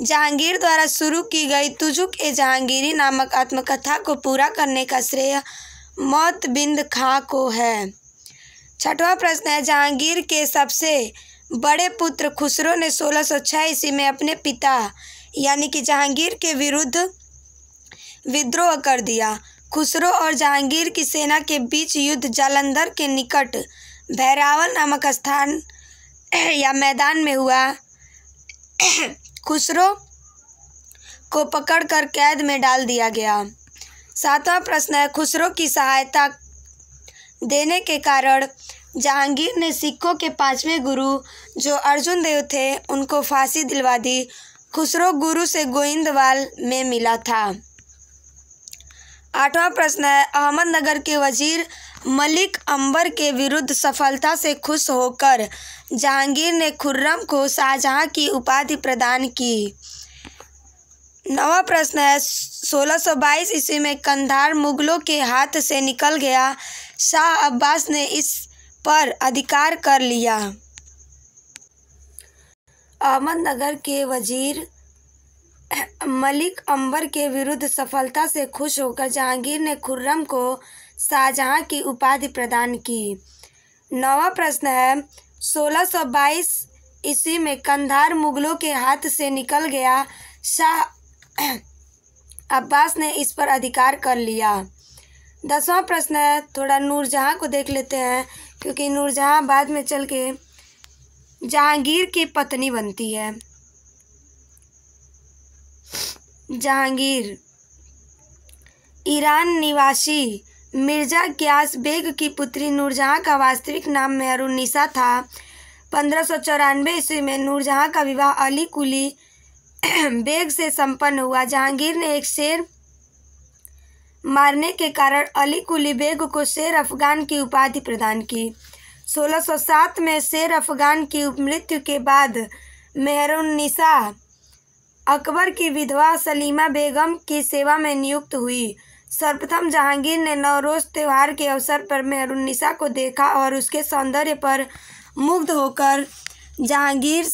जहांगीर द्वारा शुरू की गई तुजुक-ए-जहांगीरी नामक आत्मकथा को पूरा करने का श्रेय मोतबिंद खां को है। 6वां प्रश्न है, जहांगीर के सबसे बड़े पुत्र खुसरो ने 1606 ईस्वी में अपने पिता यानी कि जहांगीर के विरुद्ध विद्रोह कर दिया। खुसरो और जहांगीर की सेना के बीच युद्ध जालंधर के निकट भैरावल नामक स्थान या मैदान में हुआ। खुसरो को पकड़कर कैद में डाल दिया गया। 7वां प्रश्न है, खुसरो की सहायता देने के कारण जहांगीर ने सिखों के 5वें गुरु जो अर्जुन देव थे उनको फांसी दिलवा दी। खुसरो गुरु से गोइंदवाल में मिला था। 8वां प्रश्न है, अहमदनगर के वजीर मलिक अंबर के विरुद्ध सफलता से खुश होकर जहांगीर ने खुर्रम को शाहजहां की उपाधि प्रदान की। 9वां प्रश्न है, 1622 ईस्वी में कंधार मुगलों के हाथ से निकल गया। शाह अब्बास ने इस पर अधिकार कर लिया। अहमदनगर के वजीर मलिक अंबर के विरुद्ध सफलता से खुश होकर जहांगीर ने खुर्रम को शाहजहां की उपाधि प्रदान की। 9वां प्रश्न है, 1622 ईस्वी में कंधार मुगलों के हाथ से निकल गया। शाह अब्बास ने इस पर अधिकार कर लिया। 10वां प्रश्न है, थोड़ा नूरजहां को देख लेते हैं क्योंकि नूरजहां बाद में चल के जहांगीर की पत्नी बनती है। जहांगीर ईरान निवासी मिर्जा ग्यास बेग की पुत्री नूरजहां का वास्तविक नाम मेहरुन्निसा था। 1594 ईस्वी में नूरजहां का विवाह अली कुली बेग से संपन्न हुआ। जहांगीर ने एक शेर मारने के कारण अली कुली बेग को शेर अफगान की उपाधि प्रदान की। 1607 में शेर अफगान की मृत्यु के बाद मेहरुन्निसा अकबर की विधवा सलीमा बेगम की सेवा में नियुक्त हुई। सर्वप्रथम जहांगीर ने नवरोज त्योहार के अवसर पर मेहरुन्निसा को देखा और उसके सौंदर्य पर मुग्ध होकर जहांगीर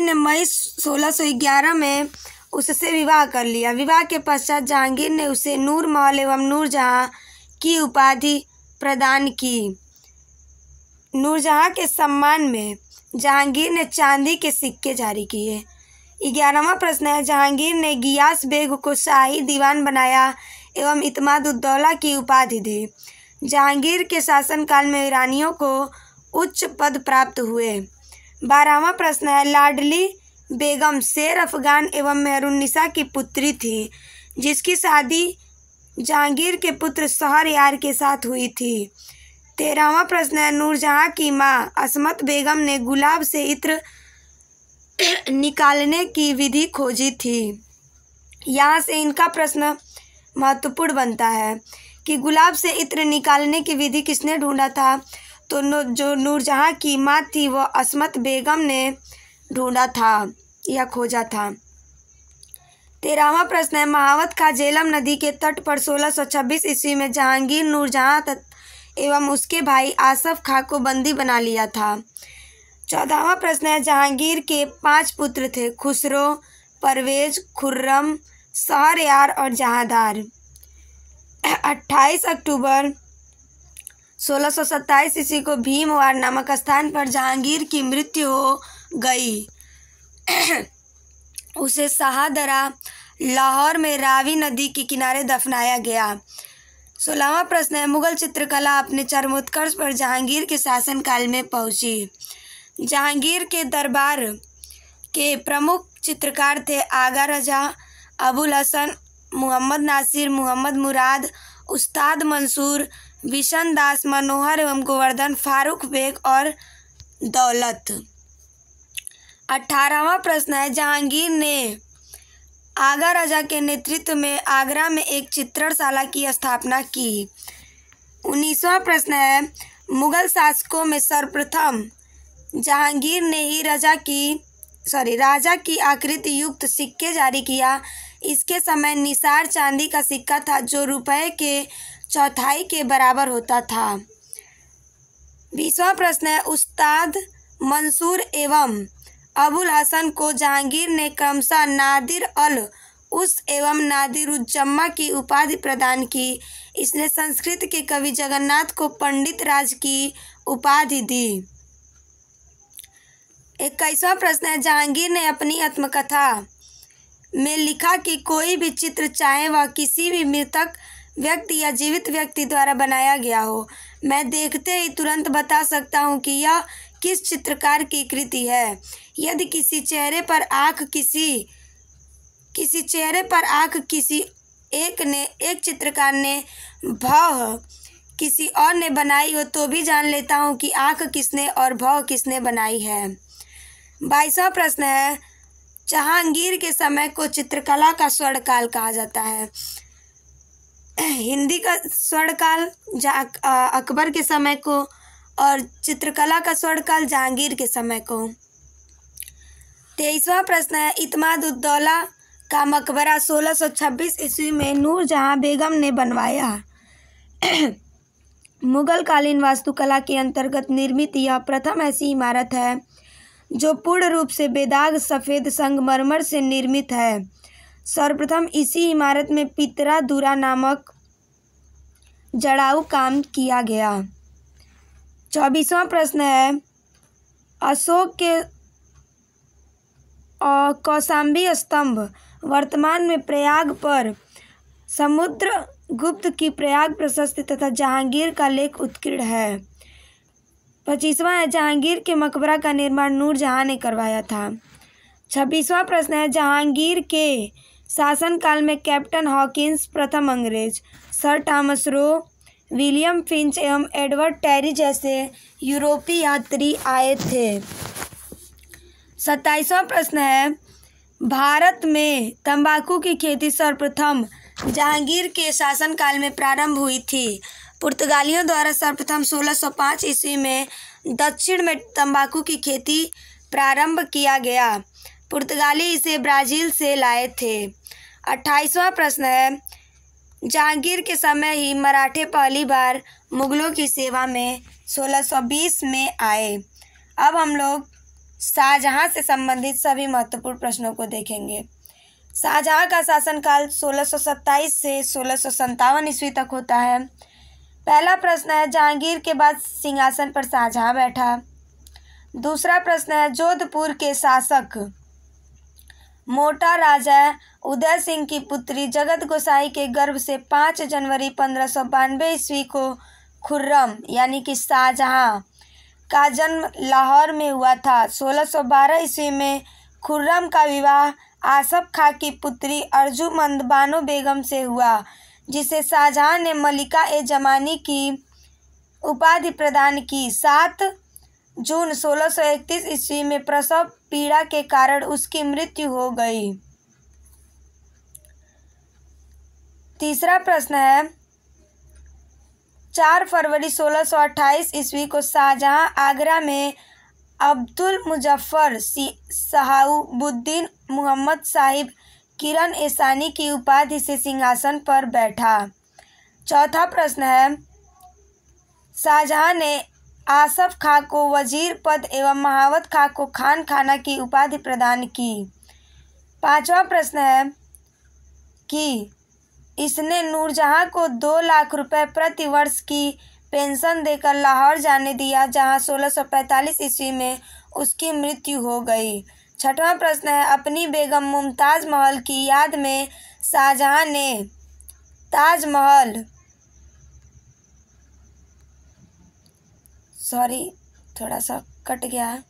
ने मई 1611 में उससे विवाह कर लिया। विवाह के पश्चात जहांगीर ने उसे नूर महल एवं नूरजहां की उपाधि प्रदान की। नूरजहां के सम्मान में जहांगीर ने चांदी के सिक्के जारी किए। 11वां प्रश्न है, जहांगीर ने गियास बेग को शाही दीवान बनाया एवं इत्माद-उद-दौला की उपाधि दी। जहांगीर के शासनकाल में ईरानियों को उच्च पद प्राप्त हुए। 12वां प्रश्न है, लाडली बेगम शेर अफगान एवं मेहरुन्निसा की पुत्री थी जिसकी शादी जहांगीर के पुत्र शहरयार के साथ हुई थी। 13वां प्रश्न है, नूरजहां की मां असमत बेगम ने गुलाब से इत्र निकालने की विधि खोजी थी। यहाँ से इनका प्रश्न महत्वपूर्ण बनता है कि गुलाब से इत्र निकालने की विधि किसने ढूंढा था? तो जो नूरजहां की मां थी वह असमत बेगम ने ढूंढा था या खोजा था। 13वां प्रश्न है, महावत खां झेलम नदी के तट पर 1626 ईस्वी में जहांगीर नूरजहां एवं उसके भाई आसफ खां को बंदी बना लिया था। 14वां प्रश्न है, जहांगीर के 5 पुत्र थे, खुसरो, परवेज, खुर्रम, शहरयार और जहांदार। 28 अक्टूबर 1627 ईस्वी को भीमवार नामक स्थान पर जहांगीर की मृत्यु हो गई। उसे शाहदरा लाहौर में रावी नदी के किनारे दफनाया गया। 16वां प्रश्न है, मुगल चित्रकला अपने चरमोत्कर्ष पर जहांगीर के शासनकाल में पहुंची। जहांगीर के दरबार के प्रमुख चित्रकार थे आगा रजा, अबुल हसन, मोहम्मद नासिर, मोहम्मद मुराद, उस्ताद मंसूर, विशन दास, मनोहर एवं गोवर्धन, फारूक बेग और दौलत। 18वां प्रश्न है, जहांगीर ने आगा राजा के नेतृत्व में आगरा में एक चित्रणशाला की स्थापना की। 19वां प्रश्न है, मुगल शासकों में सर्वप्रथम जहांगीर ने ही राजा की आकृति युक्त सिक्के जारी किया। इसके समय निसार चांदी का सिक्का था जो रुपए के चौथाई के बराबर होता था। 20वां प्रश्न है, उस्ताद मंसूर एवं अबुल हसन को जहांगीर ने क्रमशः नादिर अल उस एवं नादिरुज्जमा की उपाधि प्रदान की। इसने संस्कृत के कवि जगन्नाथ को पंडित राज की उपाधि दी। 21वां प्रश्न है, जहांगीर ने अपनी आत्मकथा में लिखा कि कोई भी चित्र चाहे वह किसी भी मृतक व्यक्ति या जीवित व्यक्ति द्वारा बनाया गया हो, मैं देखते ही तुरंत बता सकता हूँ कि यह किस चित्रकार की कृति है। यदि किसी चेहरे पर आँख किसी एक चित्रकार ने भव किसी और ने बनाई हो तो भी जान लेता हूँ कि आँख किसने और भव किसने बनाई है। 22वां प्रश्न है, जहांगीर के समय को चित्रकला का स्वर्णकाल कहा जाता है। हिंदी का स्वर्णकाल अकबर के समय को और चित्रकला का स्वर्णकाल जहांगीर के समय को। 23वां प्रश्न है, इत्माद-उद-दौला का मकबरा 1626 ईस्वी में नूरजहां बेगम ने बनवाया। मुगल कालीन वास्तुकला के अंतर्गत निर्मित यह प्रथम ऐसी इमारत है जो पूर्ण रूप से बेदाग सफ़ेद संगमरमर से निर्मित है। सर्वप्रथम इसी इमारत में पितरा दुरा नामक जड़ाऊ काम किया गया। 24वां प्रश्न है, अशोक के कौशाम्बी स्तंभ वर्तमान में प्रयाग पर समुद्रगुप्त की प्रयाग प्रशस्ति तथा जहांगीर का लेख उत्कीर्ण है। 25वां है, जहांगीर के मकबरा का निर्माण नूरजहां ने करवाया था। 26वां प्रश्न है, जहांगीर के शासनकाल में कैप्टन हॉकिंस प्रथम अंग्रेज, sir Thomas Roe, William Finch एवं एडवर्ड टेरी जैसे यूरोपीय यात्री आए थे। 27वां प्रश्न है, भारत में तंबाकू की खेती सर्वप्रथम जहांगीर के शासनकाल में प्रारंभ हुई थी। पुर्तगालियों द्वारा सर्वप्रथम 1605 ईस्वी में दक्षिण में तंबाकू की खेती प्रारंभ किया गया। पुर्तगाली इसे ब्राज़ील से लाए थे। 28वां प्रश्न है, जहांगीर के समय ही मराठे पहली बार मुगलों की सेवा में 1620 में आए। अब हम लोग शाहजहां से संबंधित सभी महत्वपूर्ण प्रश्नों को देखेंगे। शाहजहां का शासनकाल 1627 से 1657 ईस्वी तक होता है। पहला प्रश्न है, जहांगीर के बाद सिंहासन पर शाहजहां बैठा। दूसरा प्रश्न है, जोधपुर के शासक मोटा राजा उदय सिंह की पुत्री जगत गोसाई के गर्भ से 5 जनवरी 1592 ईस्वी को खुर्रम यानी कि शाहजहां का जन्म लाहौर में हुआ था। 1612 ईस्वी में खुर्रम का विवाह आसफ खां की पुत्री अर्जुमंद बानो बेगम से हुआ, जिसे शाहजहां ने मलिका ए जमानी की उपाधि प्रदान की। 7 जून 1631 ईस्वी में प्रसव पीड़ा के कारण उसकी मृत्यु हो गई। तीसरा प्रश्न है, 4 फरवरी 1628 ईस्वी को शाहजहां आगरा में अब्दुल मुजफ्फर शहाबुद्दीन मुहम्मद साहिब किरण एसानी की उपाधि से सिंहासन पर बैठा। चौथा प्रश्न है, शाहजहां ने आसफ खां को वजीर पद एवं महावत खां को खान खाना की उपाधि प्रदान की। पांचवा प्रश्न है कि इसने नूरजहां को 2 लाख रुपए प्रति वर्ष की पेंशन देकर लाहौर जाने दिया, जहां 1645 ईस्वी में उसकी मृत्यु हो गई। छठवां प्रश्न है, अपनी बेगम मुमताज़ महल की याद में शाहजहां ने ताजमहल थोड़ा सा कट गया है।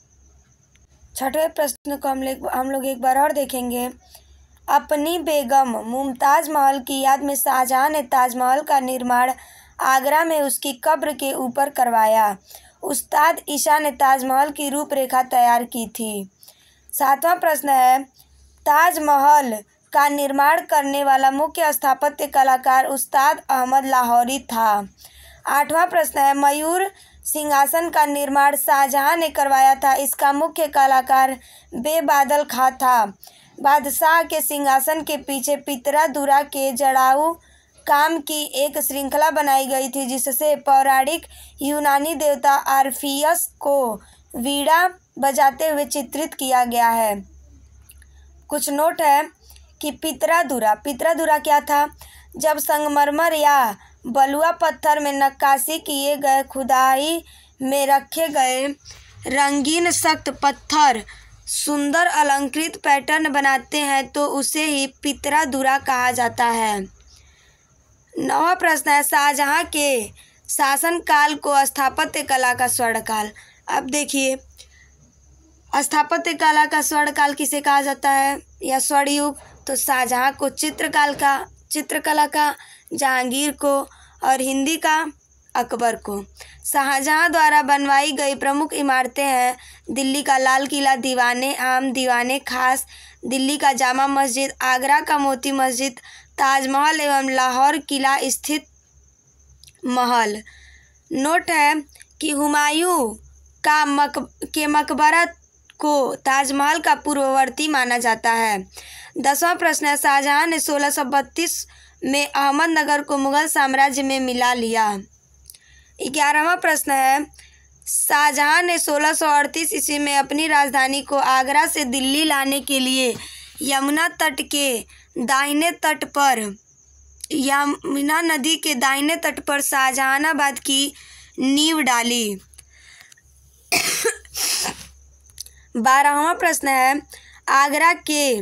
छठवें प्रश्न को हम लोग एक बार और देखेंगे। अपनी बेगम मुमताज़ महल की याद में शाहजहां ने ताजमहल का निर्माण आगरा में उसकी कब्र के ऊपर करवाया। उस्ताद ईशा ने ताजमहल की रूपरेखा तैयार की थी। 7वां प्रश्न है, ताजमहल का निर्माण करने वाला मुख्य स्थापत्य कलाकार उस्ताद अहमद लाहौरी था। 8वां प्रश्न है, मयूर सिंहासन का निर्माण शाहजहां ने करवाया था, इसका मुख्य कलाकार बेबादल खां था। बादशाह के सिंहासन के पीछे पितरादुरा के जड़ाऊ काम की एक श्रृंखला बनाई गई थी, जिससे पौराणिक यूनानी देवता आर्फियस को वीणा बजाते हुए चित्रित किया गया है। कुछ नोट है कि पितरादुरा क्या था? जब संगमरमर या बलुआ पत्थर में नक्काशी किए गए खुदाई में रखे गए रंगीन सख्त पत्थर सुंदर अलंकृत पैटर्न बनाते हैं तो उसे ही पितरादुरा कहा जाता है। 9वां प्रश्न है, शाहजहां के शासनकाल को स्थापत्य कला का स्वर्णकाल। अब देखिए, स्थापत्य कला का स्वर्णकाल किसे कहा जाता है या स्वर्णयुग? तो शाहजहां को, चित्रकला का जहांगीर को और हिंदी का अकबर को। शाहजहां द्वारा बनवाई गई प्रमुख इमारतें हैं दिल्ली का लाल किला, दीवाने आम, दीवाने खास, दिल्ली का जामा मस्जिद, आगरा का मोती मस्जिद, ताजमहल एवं लाहौर किला स्थित महल। नोट है कि हुमायूं के मकबरा को ताजमहल का पूर्ववर्ती माना जाता है। 10वां प्रश्न है, शाहजहां ने 1632 में अहमदनगर को मुगल साम्राज्य में मिला लिया। 11वां प्रश्न है, शाहजहां ने 1638 ईस्वी में अपनी राजधानी को आगरा से दिल्ली लाने के लिए यमुना नदी के दाहिने तट पर शाहजहानाबाद की नींव डाली। 12वां प्रश्न है, आगरा के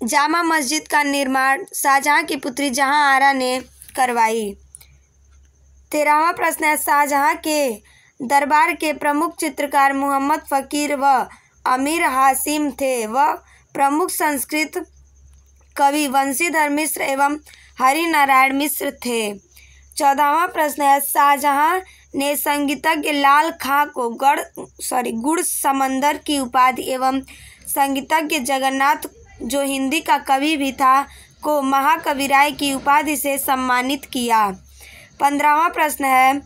जामा मस्जिद का निर्माण शाहजहां की पुत्री जहां आरा ने करवाई। 13वां प्रश्न है, शाहजहां के दरबार के प्रमुख चित्रकार मोहम्मद फ़कीर व अमीर हासिम थे। वह प्रमुख संस्कृत कवि बंशीधर मिश्र एवं हरिनारायण मिश्र थे। 14वां प्रश्न है, शाहजहां ने संगीतज्ञ लाल खां को गुड़ समंदर की उपाधि एवं संगीतज्ञ जगन्नाथ, जो हिंदी का कवि भी था, को महाकविराय की उपाधि से सम्मानित किया। 15वां प्रश्न है,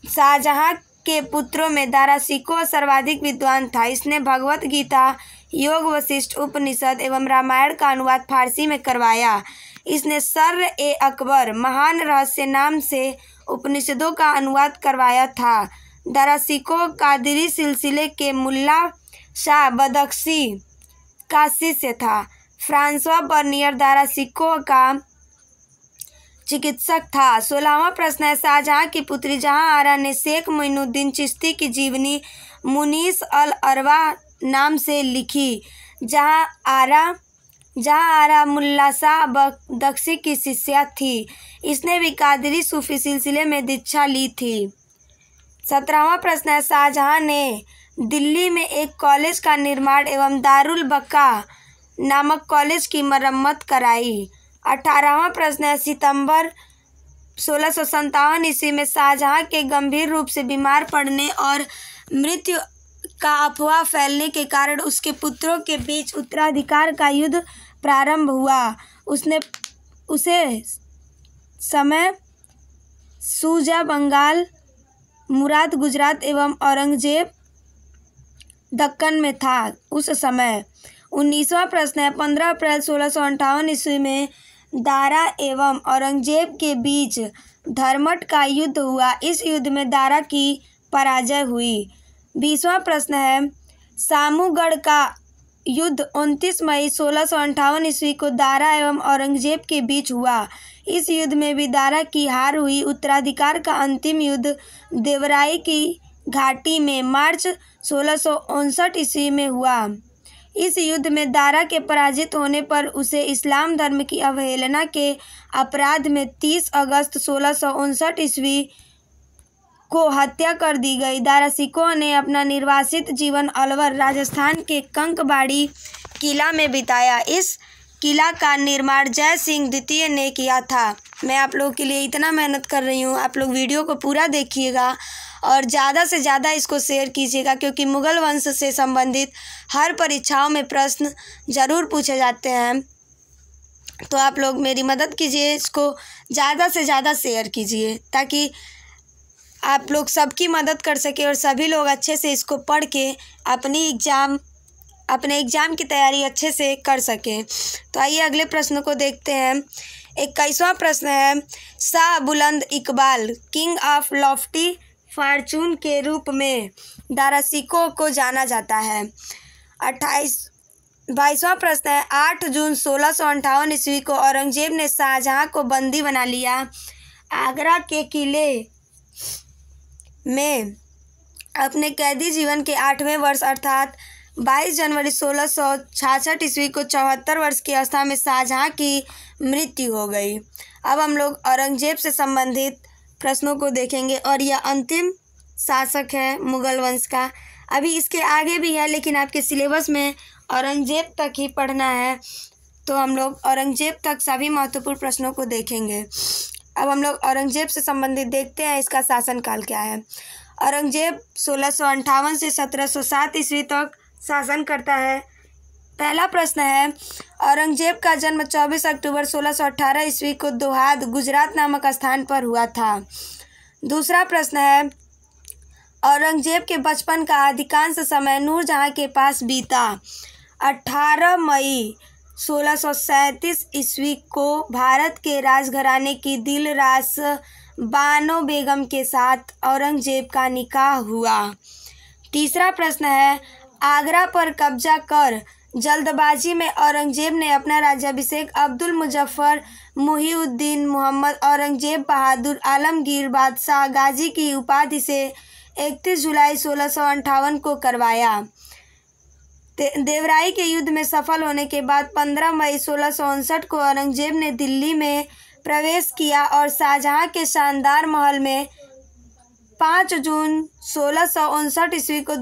शाहजहां के पुत्रों में दारा शिकोह सर्वाधिक विद्वान था। इसने भगवत गीता, योग वशिष्ठ उपनिषद एवं रामायण का अनुवाद फारसी में करवाया। इसने सर-ए-अकबर महान रहस्य नाम से उपनिषदों का अनुवाद करवाया था। दारा शिकोह कादरी सिलसिले के मुल्ला शाह बदख्शी का शिष्य था। फ्रांसवा बर्नियर दारा शिकोह का चिकित्सक था। 16वां प्रश्न है, शाहजहां की पुत्री जहां आरा ने शेख मोइनुद्दीन चिश्ती की जीवनी मुनीस अल अरवा नाम से लिखी। जहां आरा मुल्ला शाह बदख्शी की शिष्या थी। इसने भी कादरी सूफी सिलसिले में दीक्षा ली थी। 17वां प्रश्न है, शाहजहां ने दिल्ली में एक कॉलेज का निर्माण एवं दारुल बका नामक कॉलेज की मरम्मत कराई। 18वां प्रश्न है, सितंबर 1657 ईस्वी में शाहजहां के गंभीर रूप से बीमार पड़ने और मृत्यु का अफवाह फैलने के कारण उसके पुत्रों के बीच उत्तराधिकार का युद्ध प्रारंभ हुआ। उसे समय शुजा बंगाल, मुराद गुजरात एवं औरंगजेब दक्कन में था उस समय। 19वां प्रश्न है, 15 अप्रैल 1658 ईस्वी में दारा एवं औरंगजेब के बीच धर्मट का युद्ध हुआ। इस युद्ध में दारा की पराजय हुई। 20वां प्रश्न है, सामूगढ़ का युद्ध 29 मई 1658 ईस्वी को दारा एवं औरंगजेब के बीच हुआ। इस युद्ध में भी दारा की हार हुई। उत्तराधिकार का अंतिम युद्ध देवराई की घाटी में मार्च 1659 ईस्वी में हुआ। इस युद्ध में दारा के पराजित होने पर उसे इस्लाम धर्म की अवहेलना के अपराध में 30 अगस्त 1659 ईस्वी को हत्या कर दी गई। दारा शिकोह ने अपना निर्वासित जीवन अलवर, राजस्थान के कंकबाड़ी किला में बिताया। इस किला का निर्माण जय सिंह द्वितीय ने किया था। मैं आप लोगों के लिए इतना मेहनत कर रही हूँ, आप लोग वीडियो को पूरा देखिएगा और ज़्यादा से ज़्यादा इसको शेयर कीजिएगा, क्योंकि मुग़ल वंश से संबंधित हर परीक्षाओं में प्रश्न ज़रूर पूछे जाते हैं। तो आप लोग मेरी मदद कीजिए, इसको ज़्यादा से ज़्यादा शेयर कीजिए ताकि आप लोग सबकी मदद कर सके और सभी लोग अच्छे से इसको पढ़ के अपनी एग्ज़ाम अपने एग्ज़ाम की तैयारी अच्छे से कर सकें। तो आइए अगले प्रश्न को देखते हैं। 21वां प्रश्न है, शाह बुलंद Iqbal king of Lofty Fortune के रूप में दाराशिकों को जाना जाता है। 22वां प्रश्न है, 8 जून 1658 ईस्वी को औरंगजेब ने शाहजहां को बंदी बना लिया। आगरा के किले में अपने कैदी जीवन के 8वें वर्ष अर्थात 22 जनवरी 1666 ईस्वी को 74 वर्ष की अवस्था में शाहजहां की मृत्यु हो गई। अब हम लोग औरंगजेब से संबंधित प्रश्नों को देखेंगे और यह अंतिम शासक है मुगल वंश का। अभी इसके आगे भी है लेकिन आपके सिलेबस में औरंगजेब तक ही पढ़ना है, तो हम लोग औरंगजेब तक सभी महत्वपूर्ण प्रश्नों को देखेंगे। अब हम लोग औरंगजेब से संबंधित देखते हैं, इसका शासनकाल क्या है। औरंगजेब 1658 से 1707 ईस्वी तक शासन करता है। पहला प्रश्न है, औरंगजेब का जन्म 24 अक्टूबर 1618 ईस्वी को दोहाद गुजरात नामक स्थान पर हुआ था। दूसरा प्रश्न है, औरंगजेब के बचपन का अधिकांश समय नूरजहां के पास बीता। 18 मई 1637 ईस्वी को भारत के राजघराने की दिलरास बानो बेगम के साथ औरंगजेब का निकाह हुआ। तीसरा प्रश्न है, आगरा पर कब्जा कर जल्दबाजी में औरंगजेब ने अपना राज्याभिषेक अब्दुल मुजफ्फर मुहिउद्दीन मोहम्मद औरंगजेब बहादुर आलमगीर बादशाह गाजी की उपाधि से 31 जुलाई 1658 को करवाया। देवराई के युद्ध में सफल होने के बाद 15 मई 1659 को औरंगजेब ने दिल्ली में प्रवेश किया और शाहजहां के शानदार महल में 5 जून 1659 ईस्वी को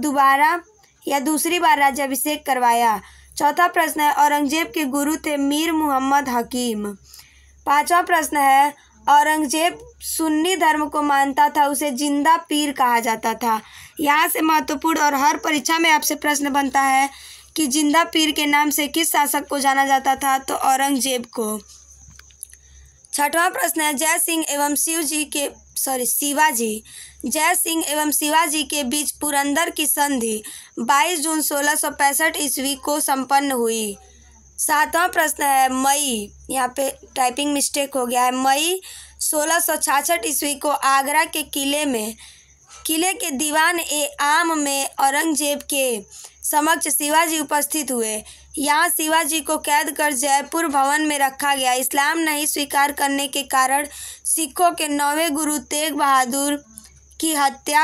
दूसरी बार राज्याभिषेक करवाया। चौथा प्रश्न है, औरंगजेब के गुरु थे मीर मुहम्मद हकीम। पांचवा प्रश्न है, औरंगजेब सुन्नी धर्म को मानता था, उसे जिंदा पीर कहा जाता था। यहाँ से महत्वपूर्ण और हर परीक्षा में आपसे प्रश्न बनता है कि जिंदा पीर के नाम से किस शासक को जाना जाता था, तो औरंगजेब को। छठवां प्रश्न है, जय सिंह एवं शिवाजी के बीच पुरंदर की संधि 22 जून 1665 ईस्वी को संपन्न हुई। सातवां प्रश्न है, मई, यहाँ पे टाइपिंग मिस्टेक हो गया है, मई 1666 ईस्वी को आगरा के किले के दीवान ए आम में औरंगजेब के समक्ष शिवाजी उपस्थित हुए। यहाँ शिवाजी को कैद कर जयपुर भवन में रखा गया। इस्लाम नहीं स्वीकार करने के कारण सिखों के 9वें गुरु तेग बहादुर की हत्या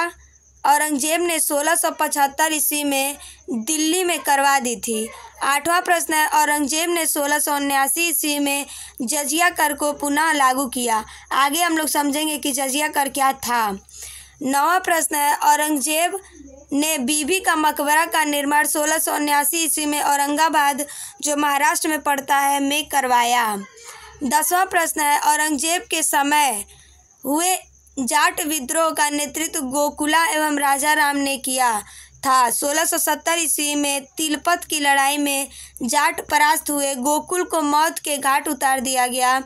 औरंगजेब ने 1675 ईस्वी में दिल्ली में करवा दी थी। आठवां प्रश्न है, औरंगजेब ने 1679 ईस्वी में जजिया कर को पुनः लागू किया। आगे हम लोग समझेंगे कि जजिया कर क्या था। नौवां प्रश्न है, औरंगजेब ने बीबी का मकबरा का निर्माण 1679 ईस्वी में औरंगाबाद, जो महाराष्ट्र में पड़ता है, में करवाया। 10वां प्रश्न है, औरंगजेब के समय हुए जाट विद्रोह का नेतृत्व गोकुला एवं राजा राम ने किया था। 1670 ईस्वी में तिलपत की लड़ाई में जाट परास्त हुए, गोकुल को मौत के घाट उतार दिया गया।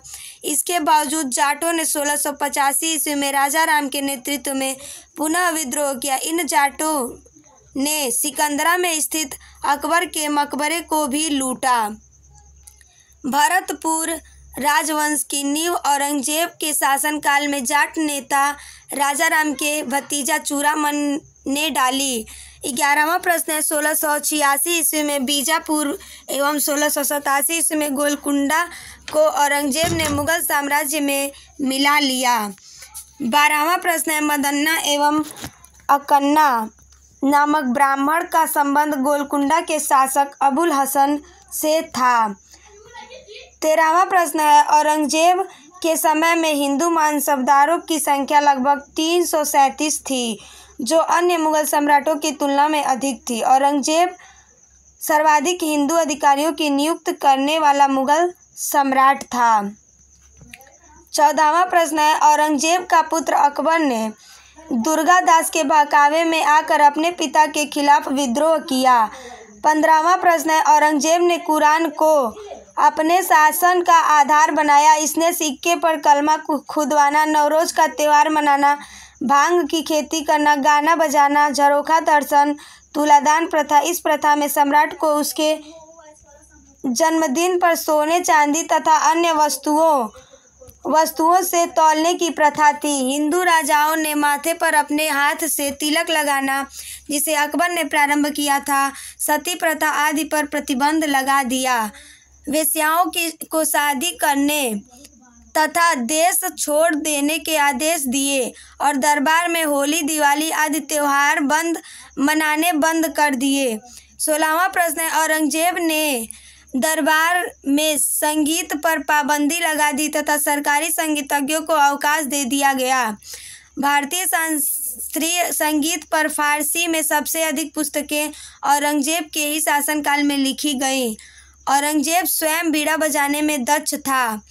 इसके बावजूद जाटों ने 1685 ईस्वी में राजा राम के नेतृत्व में पुनः विद्रोह किया। इन जाटों ने सिकंदरा में स्थित अकबर के मकबरे को भी लूटा। भरतपुर राजवंश की नींव औरंगजेब के शासनकाल में जाट नेता राजा राम के भतीजा चूड़ामन ने डाली। 11वां प्रश्न है, 1686 ईस्वी में बीजापुर एवं 1687 ईस्वी में गोलकुंडा को औरंगजेब ने मुगल साम्राज्य में मिला लिया। 12वां प्रश्न है, मदन्ना एवं अकन्ना नामक ब्राह्मण का संबंध गोलकुंडा के शासक अबुल हसन से था। 13वां प्रश्न है, औरंगजेब के समय में हिंदू मानसबदारों की संख्या लगभग 337 थी, जो अन्य मुगल सम्राटों की तुलना में अधिक थी। औरंगजेब सर्वाधिक हिंदू अधिकारियों की नियुक्त करने वाला मुगल सम्राट था। 14वां प्रश्न है, औरंगजेब का पुत्र अकबर ने दुर्गादास के बहकावे में आकर अपने पिता के खिलाफ विद्रोह किया। 15वां प्रश्न है, औरंगजेब ने कुरान को अपने शासन का आधार बनाया। इसने सिक्के पर कलमा खुदवाना, नवरोज का त्यौहार मनाना, भांग की खेती करना, गाना बजाना, झरोखा दर्शन, तुलादान प्रथा। इस प्रथा में सम्राट को उसके जन्मदिन पर सोने, चांदी तथा अन्य वस्तुओं से तौलने की प्रथा थी। हिंदू राजाओं ने माथे पर अपने हाथ से तिलक लगाना, जिसे अकबर ने प्रारंभ किया था, सती प्रथा आदि पर प्रतिबंध लगा दिया। वेश्याओं को शादी करने तथा देश छोड़ देने के आदेश दिए और दरबार में होली, दिवाली आदि त्योहार मनाने बंद कर दिए। 16वां प्रश्न है, औरंगजेब ने दरबार में संगीत पर पाबंदी लगा दी तथा सरकारी संगीतज्ञों को अवकाश दे दिया गया। भारतीय शास्त्रीय संगीत पर फारसी में सबसे अधिक पुस्तकें औरंगजेब के ही शासनकाल में लिखी गईं। औरंगजेब स्वयं बीड़ा बजाने में दक्ष था।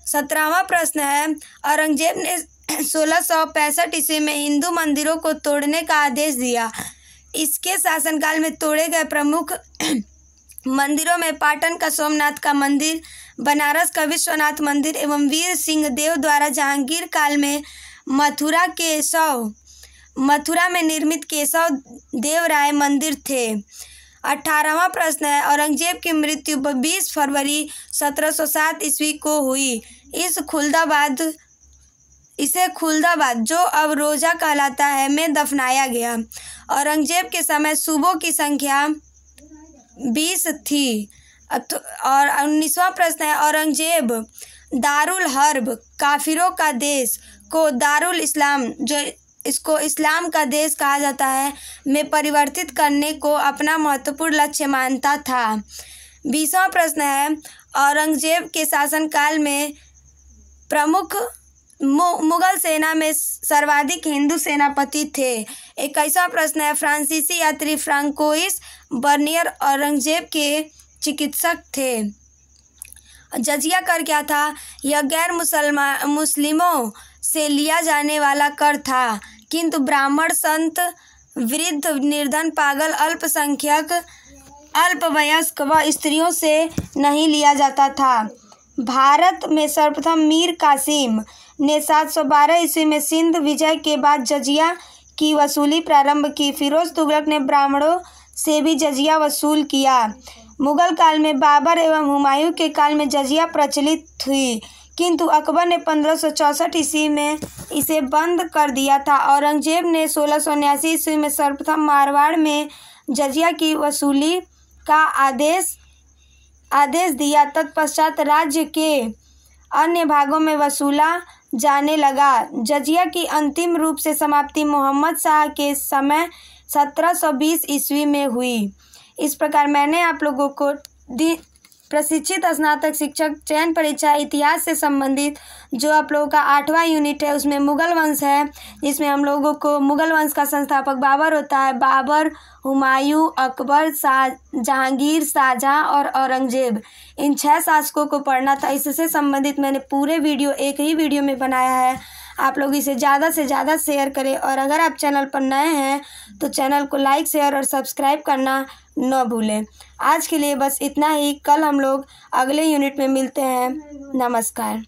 17वां प्रश्न है, औरंगजेब ने 1665 ईस्वी में हिंदू मंदिरों को तोड़ने का आदेश दिया। इसके शासनकाल में तोड़े गए प्रमुख मंदिरों में पाटन का सोमनाथ का मंदिर, बनारस का विश्वनाथ मंदिर एवं वीर सिंह देव द्वारा जहांगीर काल में मथुरा में निर्मित केशव देव राय मंदिर थे। 18वां प्रश्न है, औरंगजेब की मृत्यु 20 फरवरी 1707 ईस्वी को हुई। इसे खुलदाबाद, जो अब रोजा कहलाता है, में दफनाया गया। औरंगजेब के समय सूबों की संख्या 20 थी। और 19वां प्रश्न है, औरंगजेब दारुल हर्ब, काफिरों का देश, को दारुल इस्लाम, जो इसको इस्लाम का देश कहा जाता है, में परिवर्तित करने को अपना महत्वपूर्ण लक्ष्य मानता था। 20वां प्रश्न है, औरंगजेब के शासनकाल में प्रमुख मुगल सेना में सर्वाधिक हिंदू सेनापति थे। 21वां प्रश्न है, फ्रांसीसी यात्री फ्रांकोइस बर्नियर औरंगजेब के चिकित्सक थे। जजिया कर क्या था? यह गैर मुस्लिमों से लिया जाने वाला कर था, किंतु ब्राह्मण, संत, वृद्ध, निर्धन, पागल, अल्पसंख्यक, अल्पवयस्क व स्त्रियों से नहीं लिया जाता था। भारत में सर्वप्रथम मीर कासिम ने 712 ईस्वी में सिंध विजय के बाद जजिया की वसूली प्रारंभ की। फिरोज तुगलक ने ब्राह्मणों से भी जजिया वसूल किया। मुगल काल में बाबर एवं हुमायूं के काल में जजिया प्रचलित हुई, किंतु अकबर ने 1564 ईस्वी में इसे बंद कर दिया था। औरंगजेब ने 1679 ईस्वी में सर्वप्रथम मारवाड़ में जजिया की वसूली का आदेश दिया। तत्पश्चात राज्य के अन्य भागों में वसूला जाने लगा। जजिया की अंतिम रूप से समाप्ति मोहम्मद शाह के समय 1720 ईस्वी में हुई। इस प्रकार मैंने आप लोगों को प्रशिक्षित स्नातक शिक्षक चयन परीक्षा इतिहास से संबंधित जो आप लोगों का 8वां यूनिट है, उसमें मुगल वंश है, जिसमें हम लोगों को मुगल वंश का संस्थापक बाबर होता है। बाबर, हुमायूं, अकबर, जहांगीर, शाहजहां और औरंगजेब, इन 6 शासकों को पढ़ना था। इससे संबंधित मैंने पूरे वीडियो एक ही वीडियो में बनाया है। आप लोग इसे ज़्यादा से ज़्यादा शेयर करें और अगर आप चैनल पर नए हैं तो चैनल को लाइक, शेयर और सब्सक्राइब करना न भूलें। आज के लिए बस इतना ही। कल हम लोग अगले यूनिट में मिलते हैं। नमस्कार।